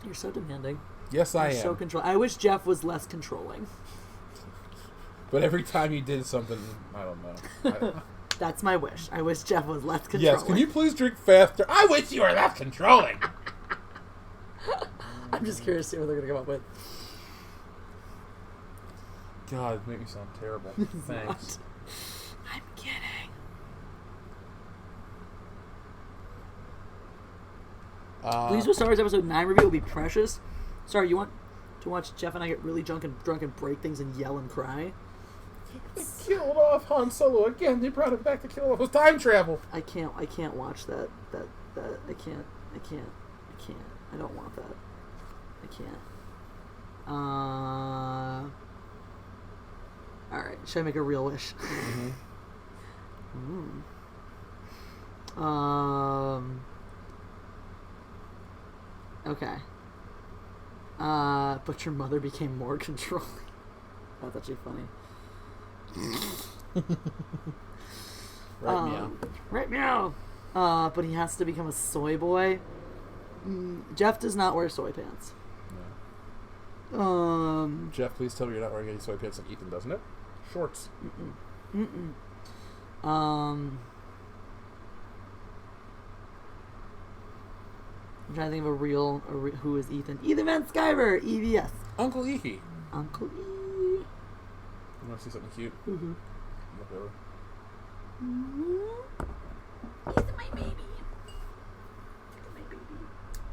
You're so demanding. Yes, I am. So I wish Jeff was less controlling. But every time you did something, I don't know. That's my wish. I wish Jeff was less controlling. Yes, can you please drink faster? I wish you were less controlling. I'm just curious to see what they're going to come up with. God, it make me sound terrible. Thanks. I'm kidding. Please with Star Wars Episode 9 review will be precious. Sorry, you want to watch Jeff and I get really drunk and break things and yell and cry? They killed off Han Solo again. They brought him back to kill him. It was time travel. I can't watch that. I can't. I don't want that. I can't. Alright, should I make a real wish? Okay. But your mother became more controlling. That's actually funny. Right meow. But he has to become a soy boy. Jeff does not wear soy pants. No. Jeff, please tell me you're not wearing any soy pants like Ethan, doesn't it? Shorts. I'm trying to think of a real who is Ethan? Ethan Van Sciver, EVS. Uncle E. Uncle E. You want to see something cute? Mm-hmm. Look over. He's my baby. My baby.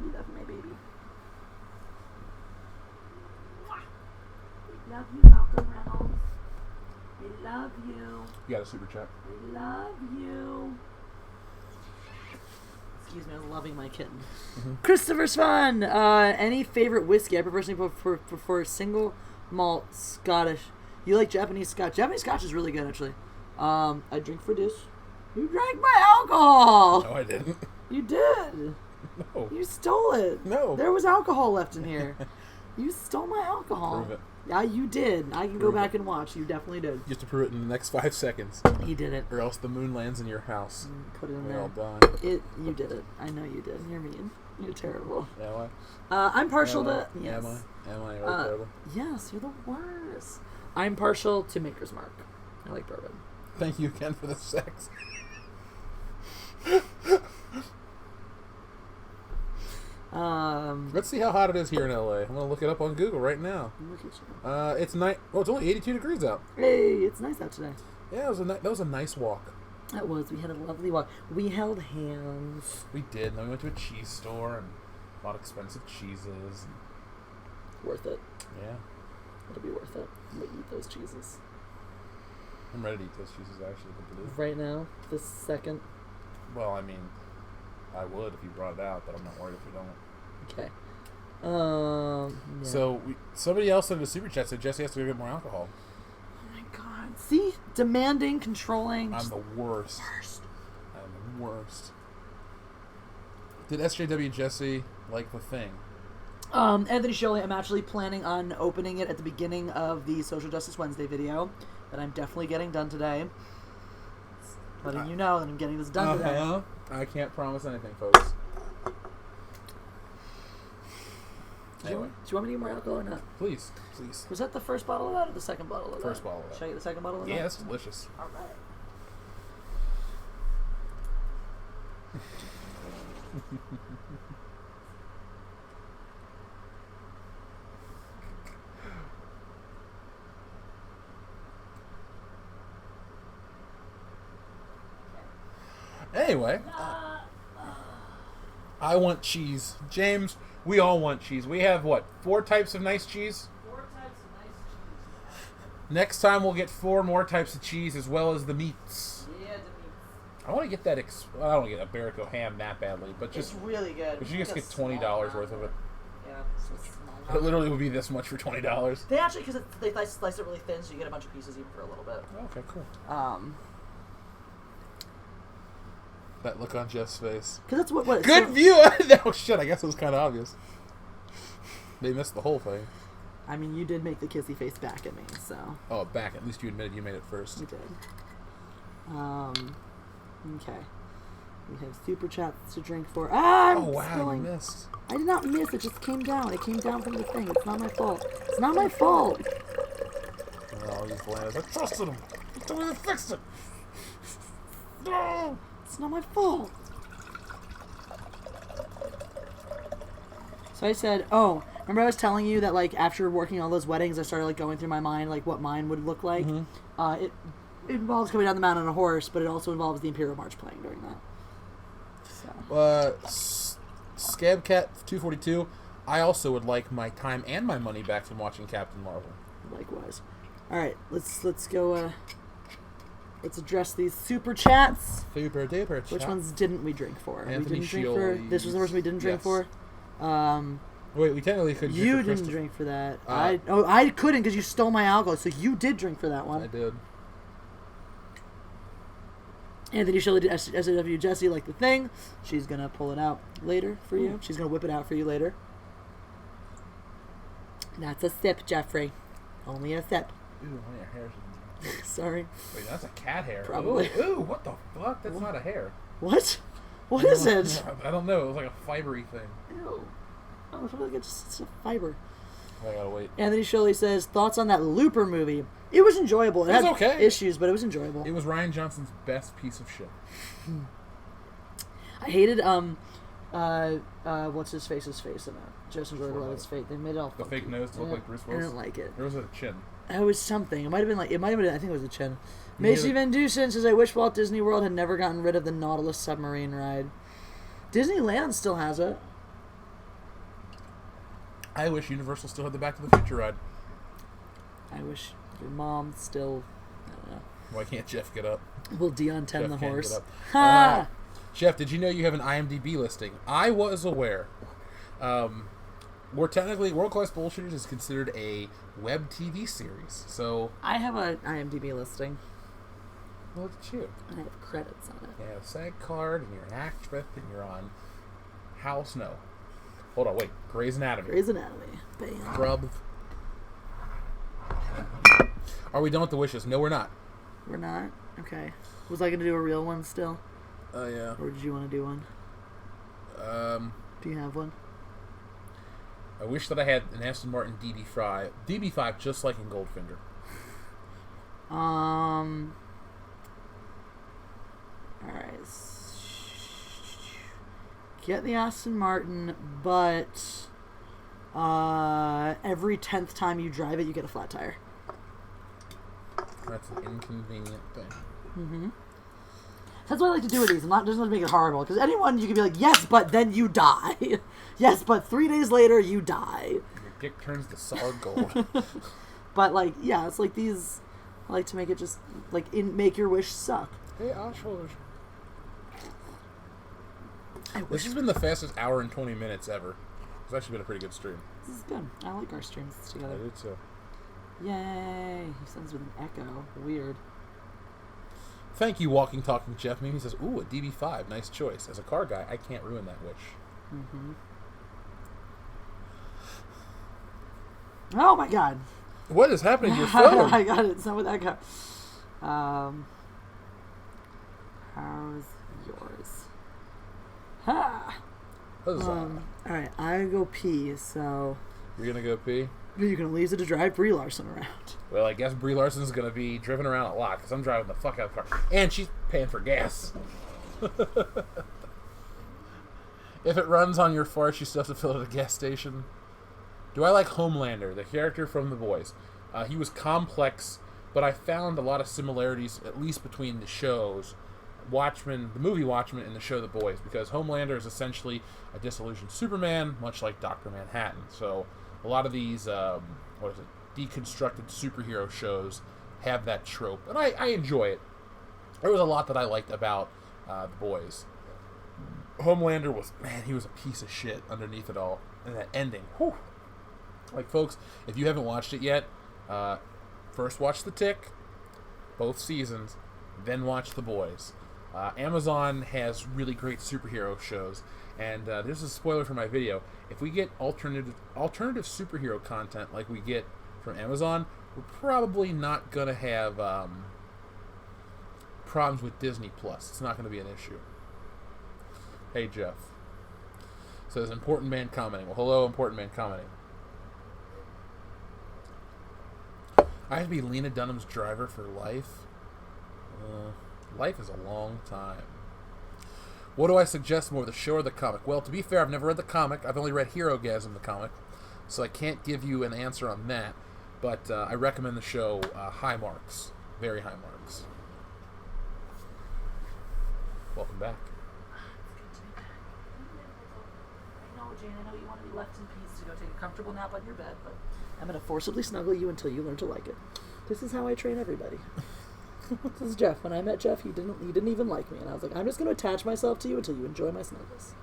We love my baby. We love you, Malcolm Reynolds. We love you. You got a super chat. We love you. Excuse me, I was loving my kitten. Mm-hmm. Christopher Swan, any favorite whiskey? I personally prefer single malt Scottish. You like Japanese Scotch? Japanese Scotch is really good, actually. I drink for this. You drank my alcohol! No, I didn't. You did! No. You stole it! No. There was alcohol left in here. You stole my alcohol. Prove it. Yeah, you did. I can go back and watch. You definitely did. You have to prove it in the next 5 seconds. He did it. Or else the moon lands in your house. Put it in We're there. all done. You did it. I know you did. You're mean. You're terrible. Am I'm partial I? to... Yes. Am I really terrible? Yes, you're the worst. I'm partial to Maker's Mark. I like bourbon. Thank you again for the sex. Let's see how hot it is here in LA. I'm gonna look it up on Google right now. Look at you. It's night. Oh, it's only 82 degrees out. Hey, it's nice out today. Yeah, that was a nice walk. That was. We had a lovely walk. We held hands. We did. And then we went to a cheese store and bought expensive cheeses. Worth it. Yeah, It'll be worth it. I'm gonna eat those cheeses. I'm ready to eat those cheeses actually. Right now, this second. Well, I mean, I would if you brought it out, but I'm not worried if you don't. Okay. Yeah. So somebody else in the super chat said Jesse has to go get more alcohol. Oh my god. See? Demanding, controlling. I'm the worst. I'm the worst. Did SJW Jesse like the thing? Anthony Shirley, I'm actually planning on opening it at the beginning of the Social Justice Wednesday video that I'm definitely getting done today. Letting you know that I'm getting this done today. I can't promise anything, folks. Anyway. Do you want me to get more alcohol or not? Please. Was that the first bottle of that or the second bottle of that? First bottle of that. Should I get the second bottle of that? Yeah, that's delicious. All right. Anyway, I want cheese. James, we all want cheese. We have, 4 types of nice cheese? 4 types of nice cheese. Next time we'll get 4 more types of cheese as well as the meats. Yeah, the meats. I want to get that, I don't want to get a Barico ham that badly, but just... It's really good. But you just get $20 worth of it. Yeah, it's a small It literally would be this much for $20. They actually, because they slice it really thin, so you get a bunch of pieces even for a little bit. Okay, cool. That look on Jeff's face. Because that's what Good view! Oh, shit, I guess it was kind of obvious. They missed the whole thing. I mean, you did make the kissy face back at me, so. Oh, back. At least you admitted you made it first. You did. Okay. We have super chats to drink for. Oh, wow, you missed. I did not miss. It just came down. It came down from the thing. It's not my fault. It's not my fault. Oh, he's bland. I trusted him. He told me to fix it. No. It's not my fault. So I said, oh, remember I was telling you that, like, after working all those weddings, I started, like, going through my mind, like, what mine would look like. Mm-hmm. It involves coming down the mountain on a horse, but it also involves the Imperial March playing during that. So. Scabcat 242. I also would like my time and my money back from watching Captain Marvel. Likewise. All right, let's go. Let's address these super chats. Super duper chat. Which ones didn't we drink for? Anthony we didn't drink for. This was the first we didn't drink for. Wait, we technically could. You didn't drink for that. I couldn't because you stole my alcohol. So you did drink for that one. I did. Anthony Shirley did SW Jesse like the thing. She's gonna pull it out later for you. She's gonna whip it out for you later. That's a sip, Jeffrey. Only a sip. Ooh, one of your hairs. Sorry. Wait, that's a cat hair. Probably. Ooh, what the fuck? That's not a hair. What? What is it? I don't know. It was like a fibery thing. Ew. Oh, it's like it's a fiber. I gotta wait. Anthony Shirley says, thoughts on that Looper movie? It was enjoyable. It was had okay. issues, but it was enjoyable. It was Rian Johnson's best piece of shit. I hated what's his face's face in it. Justin Gordon-Levitt's face. They made it all the funky. fake nose to look like Bruce Willis. I didn't like it. There was a chin. It was something. It might have been like. It might have been. I think it was a chin. Macy Van Dusen says, I wish Walt Disney World had never gotten rid of the Nautilus submarine ride. Disneyland still has it. I wish Universal still had the Back to the Future ride. I wish your mom still. I don't know. Why can't Jeff get up? Will Dion tend Jeff the can't horse? get up. Ha! Jeff, did you know you have an IMDb listing? I was aware. More technically, World Class Bullshitters is considered a web TV series. So I have an IMDb listing. Well, look at you. I have credits on it. You have a SAG card, and you're an actress, and you're on House. No. Hold on, wait. Grey's Anatomy. Grey's Anatomy. Bam. Scrub. Are we done with the wishes? No, we're not. We're not? Okay. Was I going to do a real one still? Oh, yeah. Or did you want to do one? Do you have one? I wish that I had an Aston Martin DB5 just like in Goldfinger. Alright. Get the Aston Martin, but every 10th time you drive it, you get a flat tire. That's an inconvenient thing. Mm-hmm. That's what I like to do with these. I'm not just going to make it horrible. Because anyone, you can be like, yes, but then you die. Yes, but 3 days later, you die. Your dick turns to solid gold. But, like, yeah, it's like these... I like to make it just, like, make your wish suck. Hey, Ashford. This has been the fastest hour and 20 minutes ever. It's actually been a pretty good stream. This is good. I like our streams together. I do too. Yay. He sends with an echo. Weird. Thank you, Walking Talking Jeff. Mimi says, ooh, a DB5. Nice choice. As a car guy, I can't ruin that wish. Mm-hmm. Oh, my God. What is happening to your phone? I got it. It's not with echo. How's yours? Ha! Alright, I go pee, so... You're gonna go pee? You're gonna leave it to drive Brie Larson around. Well, I guess Brie Larson's gonna be driven around a lot, because I'm driving the fuck out of the car. And she's paying for gas. If it runs on your farts, you still have to fill it at a gas station. Do I like Homelander, the character from The Boys? He was complex, but I found a lot of similarities, at least between the shows, Watchmen, the movie Watchmen, and the show The Boys, because Homelander is essentially a disillusioned Superman, much like Dr. Manhattan. So a lot of these, deconstructed superhero shows have that trope, and I enjoy it. There was a lot that I liked about The Boys. Homelander was, man, he was a piece of shit underneath it all. And that ending, whew. Like, folks, if you haven't watched it yet, first watch The Tick, both seasons, then watch The Boys. Amazon has really great superhero shows, and there's a spoiler for my video. If we get alternative superhero content like we get from Amazon, we're probably not going to have problems with Disney Plus. It's not going to be an issue. Hey, Jeff. Says, important man commenting. Well, hello, important man commenting. I have to be Lena Dunham's driver for life. Life is a long time. What do I suggest more, the show or the comic? Well, to be fair, I've never read the comic. I've only read Herogasm, the comic, so I can't give you an answer on that. But I recommend the show. High marks. Very high marks. Welcome back. I know, Jane, I know you want to be left in peace to go take a comfortable nap on your bed, but I'm going to forcibly snuggle you until you learn to like it. This is how I train everybody. This is Jeff. When I met Jeff, he didn't even like me, and I was like, I'm just going to attach myself to you until you enjoy my snuggles.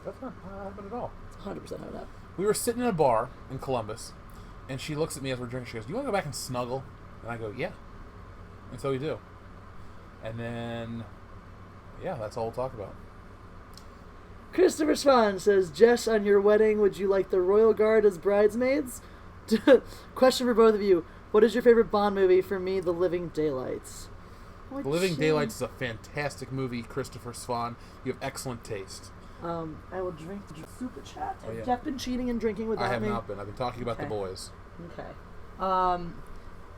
That's not how it happened at all. It's 100% how it happened. We were sitting in a bar in Columbus, and she looks at me as we're drinking. She goes, "Do you want to go back and snuggle?" And I go, "Yeah." And so we do. And then, yeah, that's all we'll talk about. Christopher Swan says, Jess, on your wedding, would you like the Royal Guard as bridesmaids? Question for both of you. What is your favorite Bond movie? For me, The Living Daylights. The Living Daylights is a fantastic movie, Christopher Swan. You have excellent taste. I will drink the super chat. Oh, yeah. Has Jeff been cheating and drinking without me? I have not been. I've been talking about The Boys. Okay.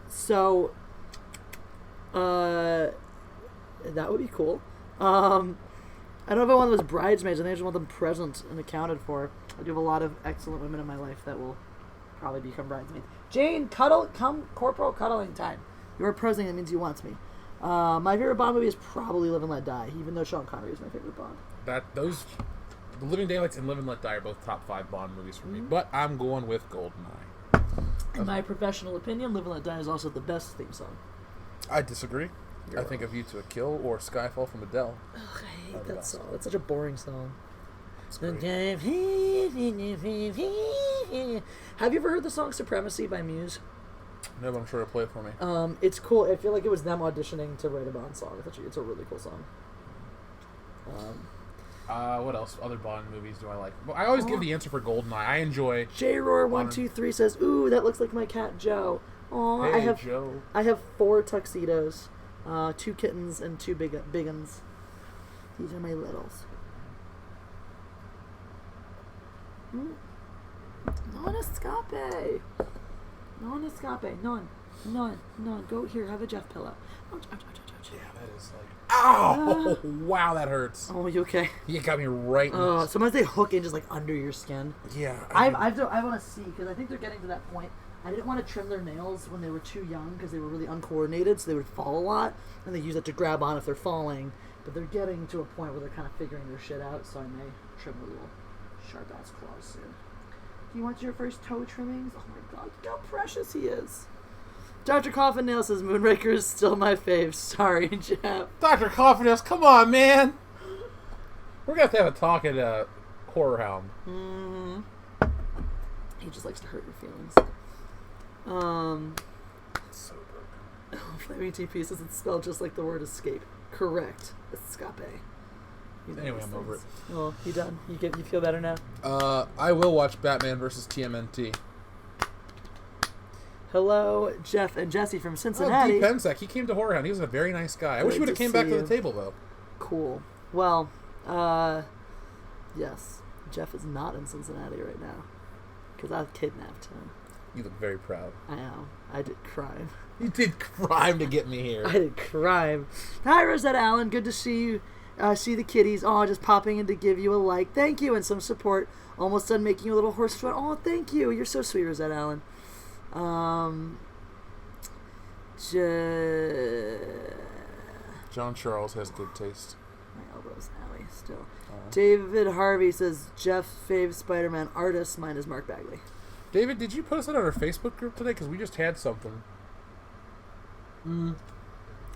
So, that would be cool. I don't know if I want those bridesmaids. I think I just want them present and accounted for. I do have a lot of excellent women in my life that will probably become bridesmaids. Jane, come corporal cuddling time. You're present, that means you want me. My favorite Bond movie is probably Live and Let Die, even though Sean Connery is my favorite Bond. The Living Daylights and Live and Let Die are both top 5 Bond movies for me, but I'm going with GoldenEye. In my professional opinion, Live and Let Die is also the best theme song. I disagree. I think of You to a Kill or Skyfall from Adele. Ugh, I hate that song. That's such a boring song. Have you ever heard the song Supremacy by Muse? No, but I'm sure it'll play it for me. It's cool. I feel like it was them auditioning to write a Bond song. It's a really cool song. What else? Other Bond movies do I like? Well, I always give the answer for GoldenEye. I enjoy... JRoar123 says, "Ooh, that looks like my cat Joe." Aw, Hey, Joe. I have 4 tuxedos, 2 kittens, and 2 big uns. These are my littles. Non escape. Non escape. None. Go here. Have a Jeff pillow. Ouch. Yeah, that is like... Ow! Wow, that hurts. Oh, you okay? You got me right in sometimes they hook in just like under your skin. Yeah. I want to see, because I think they're getting to that point. I didn't want to trim their nails when they were too young because they were really uncoordinated, so they would fall a lot, and they use it to grab on if they're falling. But they're getting to a point where they're kind of figuring their shit out, so I may trim a little sharp-ass claws soon. Do you want your first toe trimmings? Oh my god, look how precious he is. Dr. Coffin-Nail says, "Moonraker is still my fave." Sorry, Jeff. Dr. Coffin-Nail, come on, man! We're going to have a talk at Horror Hound. Mm-hmm. He just likes to hurt your feelings. So good. Flaming TP says it's spelled just like the word escape. Correct. Escape. Anyway, I'm over it. Oh, you done? You feel better now? I will watch Batman vs. TMNT. Hello, Jeff and Jesse from Cincinnati. Oh, D. Pensek. He came to Horror Hound. He was a very nice guy. I wish he would have came back to the table, though. Cool. Well, yes. Jeff is not in Cincinnati right now. Because I kidnapped him. You look very proud. I know. I did crime. You did crime to get me here. I did crime. Hi, Rosetta Allen. Good to see you. See the kitties. Oh, just popping in to give you a like. Thank you, and some support. Almost done making a little horse sweat. Oh, thank you. You're so sweet, Rosetta Allen. John Charles has good taste. My elbow's owie still. David Harvey says, "Jeff fave Spider-Man artist. Mine is Mark Bagley." David, did you post it on our Facebook group today? Because we just had something.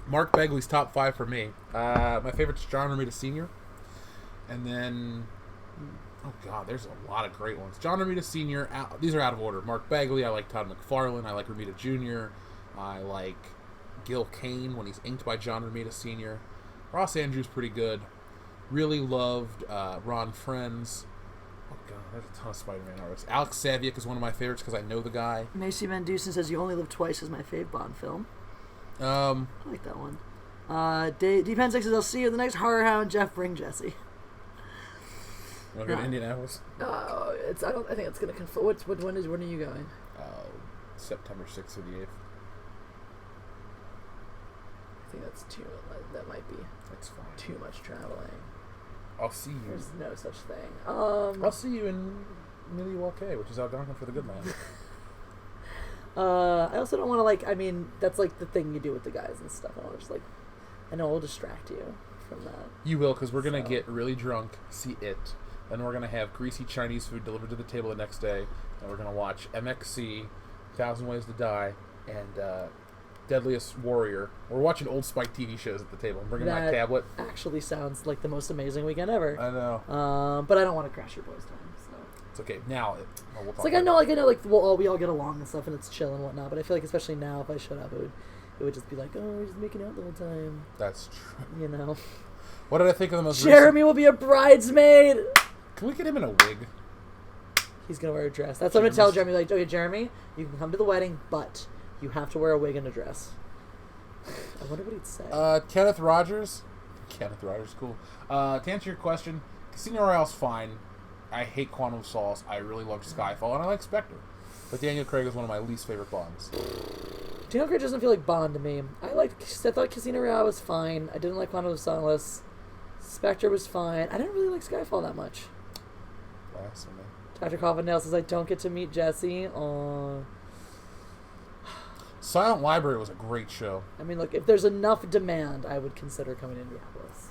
Mark Bagley's top 5 for me. My favorite's John Romita Sr. And then... Oh, God, there's a lot of great ones. John Romita Sr., these are out of order. Mark Bagley, I like Todd McFarlane, I like Romita Jr., I like Gil Kane when he's inked by John Romita Sr. Ross Andrews, pretty good. Really loved Ron Friends. Oh, God, there's a ton of Spider-Man artists. Alex Saviuk is one of my favorites because I know the guy. Macy Menduson says, "You Only Live Twice" is my fave Bond film. I like that one. D-Pensix says, "I'll see you at the next Horror Hound. Jeff, bring Jesse." Want to go to Indianapolis? I think it's going to conflict. When are you going? September 6th or the 8th. I think that might be That's fine. too much traveling. I'll see you. There's no such thing. I'll see you in Milwaukee, which is Algonquin for the good land. I also don't want to that's like the thing you do with the guys and stuff. I know it'll distract you from that. You will, because we're going to get really drunk, see it, then we're going to have greasy Chinese food delivered to the table the next day, and we're going to watch MXC, 1,000 Ways to Die, and Deadliest Warrior. We're watching old Spike TV shows at the table. I'm bringing my tablet. Actually sounds like the most amazing weekend ever. I know. But I don't want to crash your boys' time. So. It's okay. Now, we'll talk I know, we all get along and stuff, and it's chill and whatnot. But I feel like, especially now, if I showed up, it would just be like, oh, we're just making out the whole time. That's true. You know. What did I think of the most Jeremy will be a bridesmaid. Can we get him in a wig? He's gonna wear a dress. That's what I'm gonna tell Jeremy. Like, okay, Jeremy, you can come to the wedding, but you have to wear a wig and a dress. I wonder what he'd say. Kenneth Rogers. Kenneth Rogers, cool. To answer your question, Casino Royale's fine. I hate Quantum of Solace. I really loved Skyfall, and I like Spectre. But Daniel Craig is one of my least favorite Bonds. Daniel Craig doesn't feel like Bond to me. I thought Casino Royale was fine. I didn't like Quantum of Solace. Spectre was fine. I didn't really like Skyfall that much. Blasphemy. Dr. Coffin-Nail says, "I don't get to meet Jesse." Aww. Silent Library was a great show. I mean, look, if there's enough demand, I would consider coming to Indianapolis.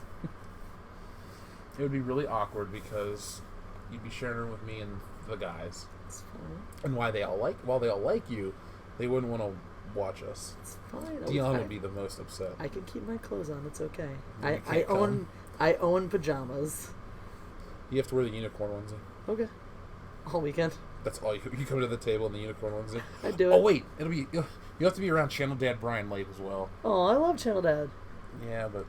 It would be really awkward because you'd be sharing a room with me and the guys. It's fine. And while they all like you, they wouldn't want to watch us. It's fine. Dion would be the most upset. I can keep my clothes on. It's okay. You I own pajamas. You have to wear the unicorn onesie. Okay. All weekend. That's all you come to the table in the unicorn onesie. I do it. Oh wait, you have to be around Channel Dad Brian late as well. Oh, I love Channel Dad. Yeah, but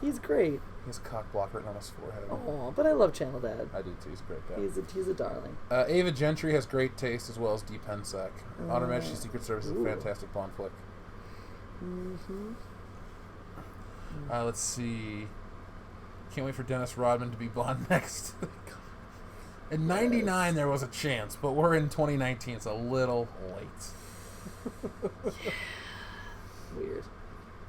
he's great. He has a cock block written on his forehead. Oh, but I love Channel Dad. I do too. He's a great guy. He's a darling. Ava Gentry has great taste as well as Dee Pensack. On Her Majesty's Secret Service is a fantastic Bond flick. Mm-hmm. Let's see. Can't wait for Dennis Rodman to be Bond next. In '99 there was a chance, but we're in 2019. It's a little late. Weird.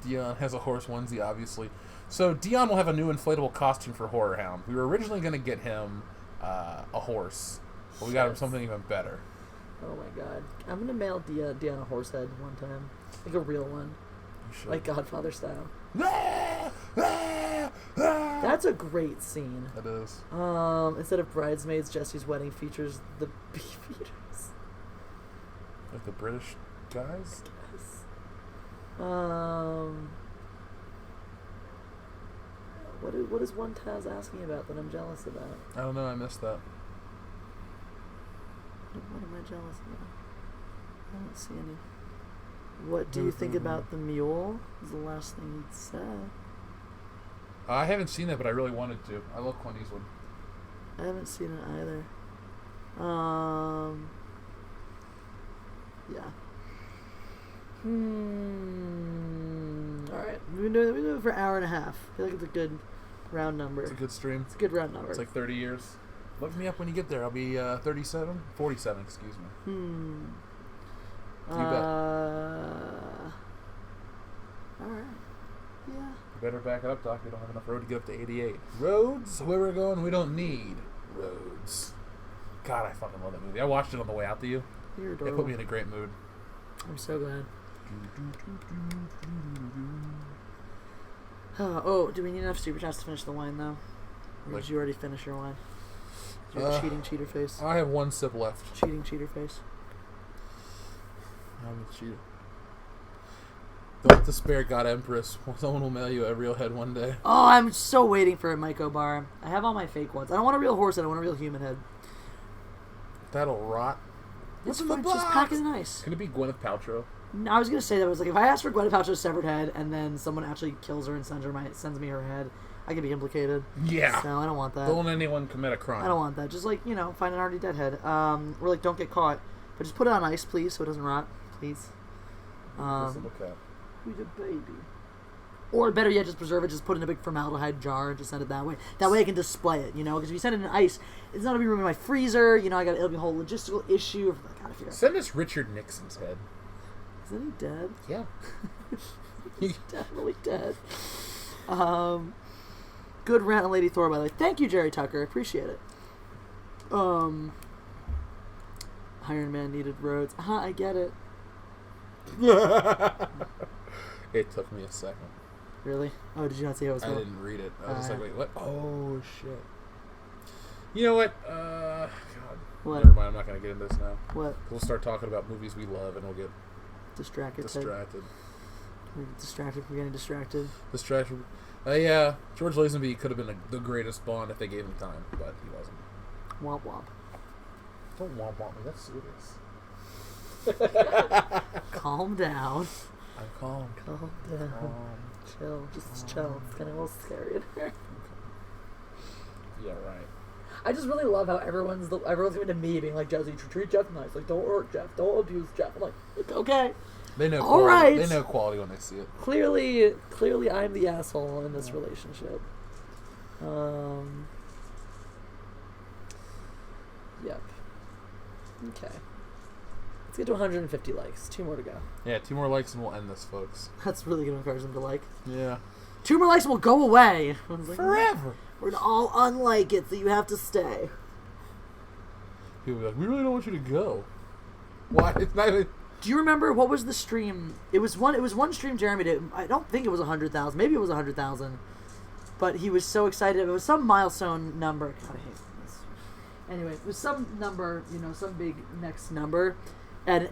Dion has a horse onesie, obviously. So Dion will have a new inflatable costume for Horror Hound. We were originally going to get him a horse, but we got him something even better. Oh my god. I'm going to mail Dion a horse head one time. Like a real one. You should. Like Godfather style. That's a great scene. It is. Instead of Bridesmaids, Jesse's wedding features the Beefeaters. Like the British guys? Yes. What is one Taz asking about that I'm jealous about? I don't know, I missed that. What am I jealous about? I don't see any. What do you think about the mule? Was the last thing he'd said. I haven't seen that, but I really wanted to. I love Clint Eastwood. I haven't seen it either. Yeah. Alright. We've been doing it for an hour and a half. I feel like it's a good round number. It's a good stream. It's a good round number. It's like 30 years. Look me up when you get there. I'll be 47? 47, excuse me. You bet. Alright. Yeah. You better back it up, Doc. We don't have enough road to get up to 88. Roads? Where we're going, we don't need roads. God, I fucking love that movie. I watched it on the way out to you. You're adorable. It put me in a great mood. I'm so glad. Oh, do we need enough super chats to finish the wine, though? Or did you already finish your wine? Cheating cheater face. I have one sip left. Cheating cheater face. I'm a cheater. Don't despair, God Empress. Someone will mail you a real head one day. Oh, I'm so waiting for a Myco bar. I have all my fake ones. I don't want a real horse head. I want a real human head. That'll rot. What's in the box? Just pack it in ice. Can it be Gwyneth Paltrow? No, I was gonna say that. I was like, if I ask for Gwyneth Paltrow's severed head and then someone actually kills her and sends me her head, I could be implicated. Yeah. So I don't want that. Don't let anyone commit a crime. I don't want that. Just like, find an already dead head. Or like, don't get caught. But just put it on ice, please, so it doesn't rot. Please. This little cat. Who's a baby? Or better yet, just preserve it. Just put it in a big formaldehyde jar and just send it that way. That way I can display it, Because if you send it in ice, it's not gonna be room in my freezer. It'll be a whole logistical issue. I gotta figure out. Send us Richard Nixon's head. Isn't he dead? Yeah. He's definitely dead. Good rant on Lady Thor, by the way. Thank you, Jerry Tucker. Appreciate it. Iron Man needed roads. I get it. It took me a second. Really? Oh, did you not see how it was going? I didn't read it. I was just like, wait, what? Oh, shit. You know what? God. What? Never mind, I'm not going to get into this now. What? We'll start talking about movies we love and we'll get distracted. We get distracted from getting distracted. Distracted. Yeah, George Lazenby could have been the greatest Bond if they gave him time, but he wasn't. Womp womp. Don't womp womp me, that's serious. Calm down. I'm calm. Calm down. Chill. Just chill. It's getting a little scary in here. Yeah, right. I just really love how everyone's going to me being like, Jesse, treat Jeff nice. Like, don't hurt Jeff. Don't abuse Jeff. I'm like, okay. They know all quality. right. They know quality when they see it. Clearly I'm the asshole in this relationship. Yep. Okay. Let's get to 150 likes. 2 more to go. Yeah, 2 more likes and we'll end this, folks. That's really going to encourage them to like. Yeah. 2 more likes and we'll go away. Like, forever. We're going to all unlike it, so you have to stay. People be like, we really don't want you to go. Why? It's not even... Do you remember what was the stream? It was one stream Jeremy did. I don't think it was 100,000. Maybe it was 100,000. But he was so excited. It was some milestone number. God, I hate this. Anyway, it was some number, some big next number. And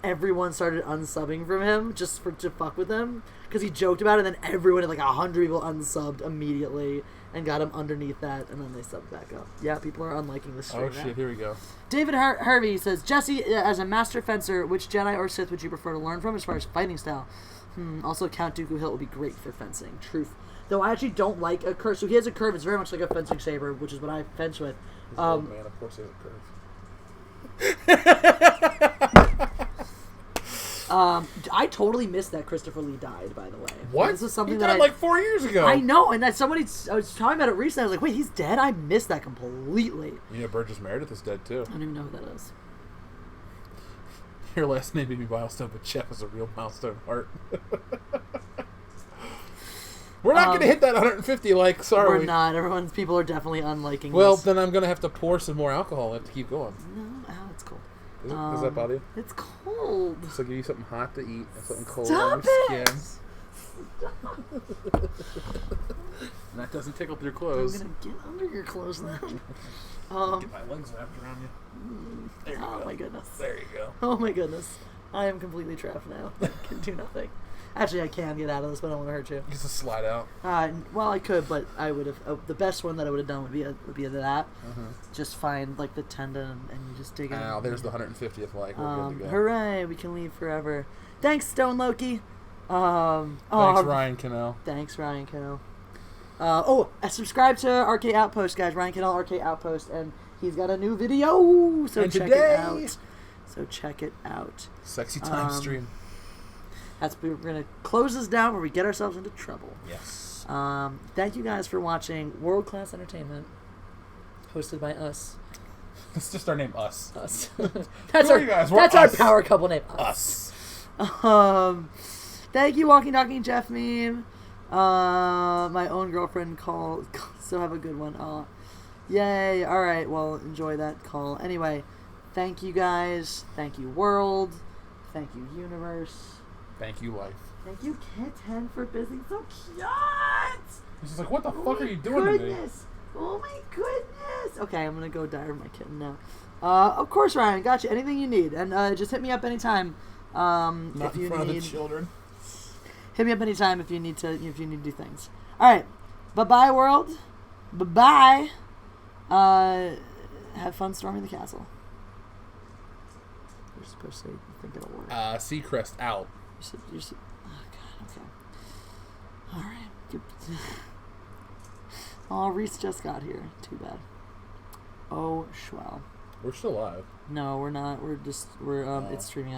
everyone started unsubbing from him just to fuck with him because he joked about it. And then everyone had like 100 people unsubbed immediately and got him underneath that, and then they subbed back up. Yeah, people are unliking the stream. Oh shit! Here we go. David Harvey says, Jesse, as a master fencer, which Jedi or Sith would you prefer to learn from as far as fighting style? Also, Count Dooku Hill would be great for fencing. Truth. Though I actually don't like a curve. So he has a curve. It's very much like a fencing saber, which is what I fence with. Man, of course he has a curve. I totally missed that Christopher Lee died, by the way. What? This is something he that died like 4 years ago. I know, and that I was talking about it recently. I was like, wait, he's dead? I missed that completely. You know, Burgess Meredith is dead, too. I don't even know who that is. Your last name may be Milestone, but Jeff is a real Milestone heart. We're not going to hit that 150 like, sorry. We're not. People are definitely unliking Well, this. then I'm going to have to pour some more alcohol. I have to keep going. No, ow, it's cold. Does that bother you? It's cold. So give you something hot to eat and something cold Stop on your it! skin. And that doesn't tickle through clothes. I'm going to get under your clothes now. Get my legs wrapped around you. There you go. Oh my goodness. There you go. Oh my goodness. I am completely trapped now. I can do nothing. Actually, I can get out of this, but I don't want to hurt you. Just a slide out. Well, I could, but I would have. The best one that I would have done would be that. Just find like the tendon and you just dig it. Now there's the 150th like. We're good to go. Hooray! We can leave forever. Thanks, Stone Loki. Thanks, Ryan Cannell. Thanks, Ryan Cannell. Subscribe to RK Outpost, guys. Ryan Cannell, RK Outpost, and he's got a new video. So and check today, it out. So check it out. Sexy time stream. We're gonna close this down where we get ourselves into trouble. Yes. Thank you guys for watching World Class Entertainment, hosted by us. That's just our name, us. Us. That's our our power couple name. Us. Thank you, Walking Talking Jeff meme. My own girlfriend call. So have a good one. Yay! All right. Well, enjoy that call. Anyway, thank you guys. Thank you, world. Thank you, universe. Thank you, life. Thank you, Kitten, for visiting. So cute! He's just like, what the fuck are you doing to me? Oh my goodness! Okay, I'm gonna go dive my kitten now. Of course, Ryan, got you. Anything you need, and just hit me up anytime. Not if you in front need, of the children. Hit me up anytime if you need to do things. All right, bye world. Bye. Have fun storming the castle. You're supposed to think it'll work. Seacrest out. Oh God. Okay. All right. Oh, Reese just got here. Too bad. Oh, Schwell. We're still live. No, we're not. It's streaming on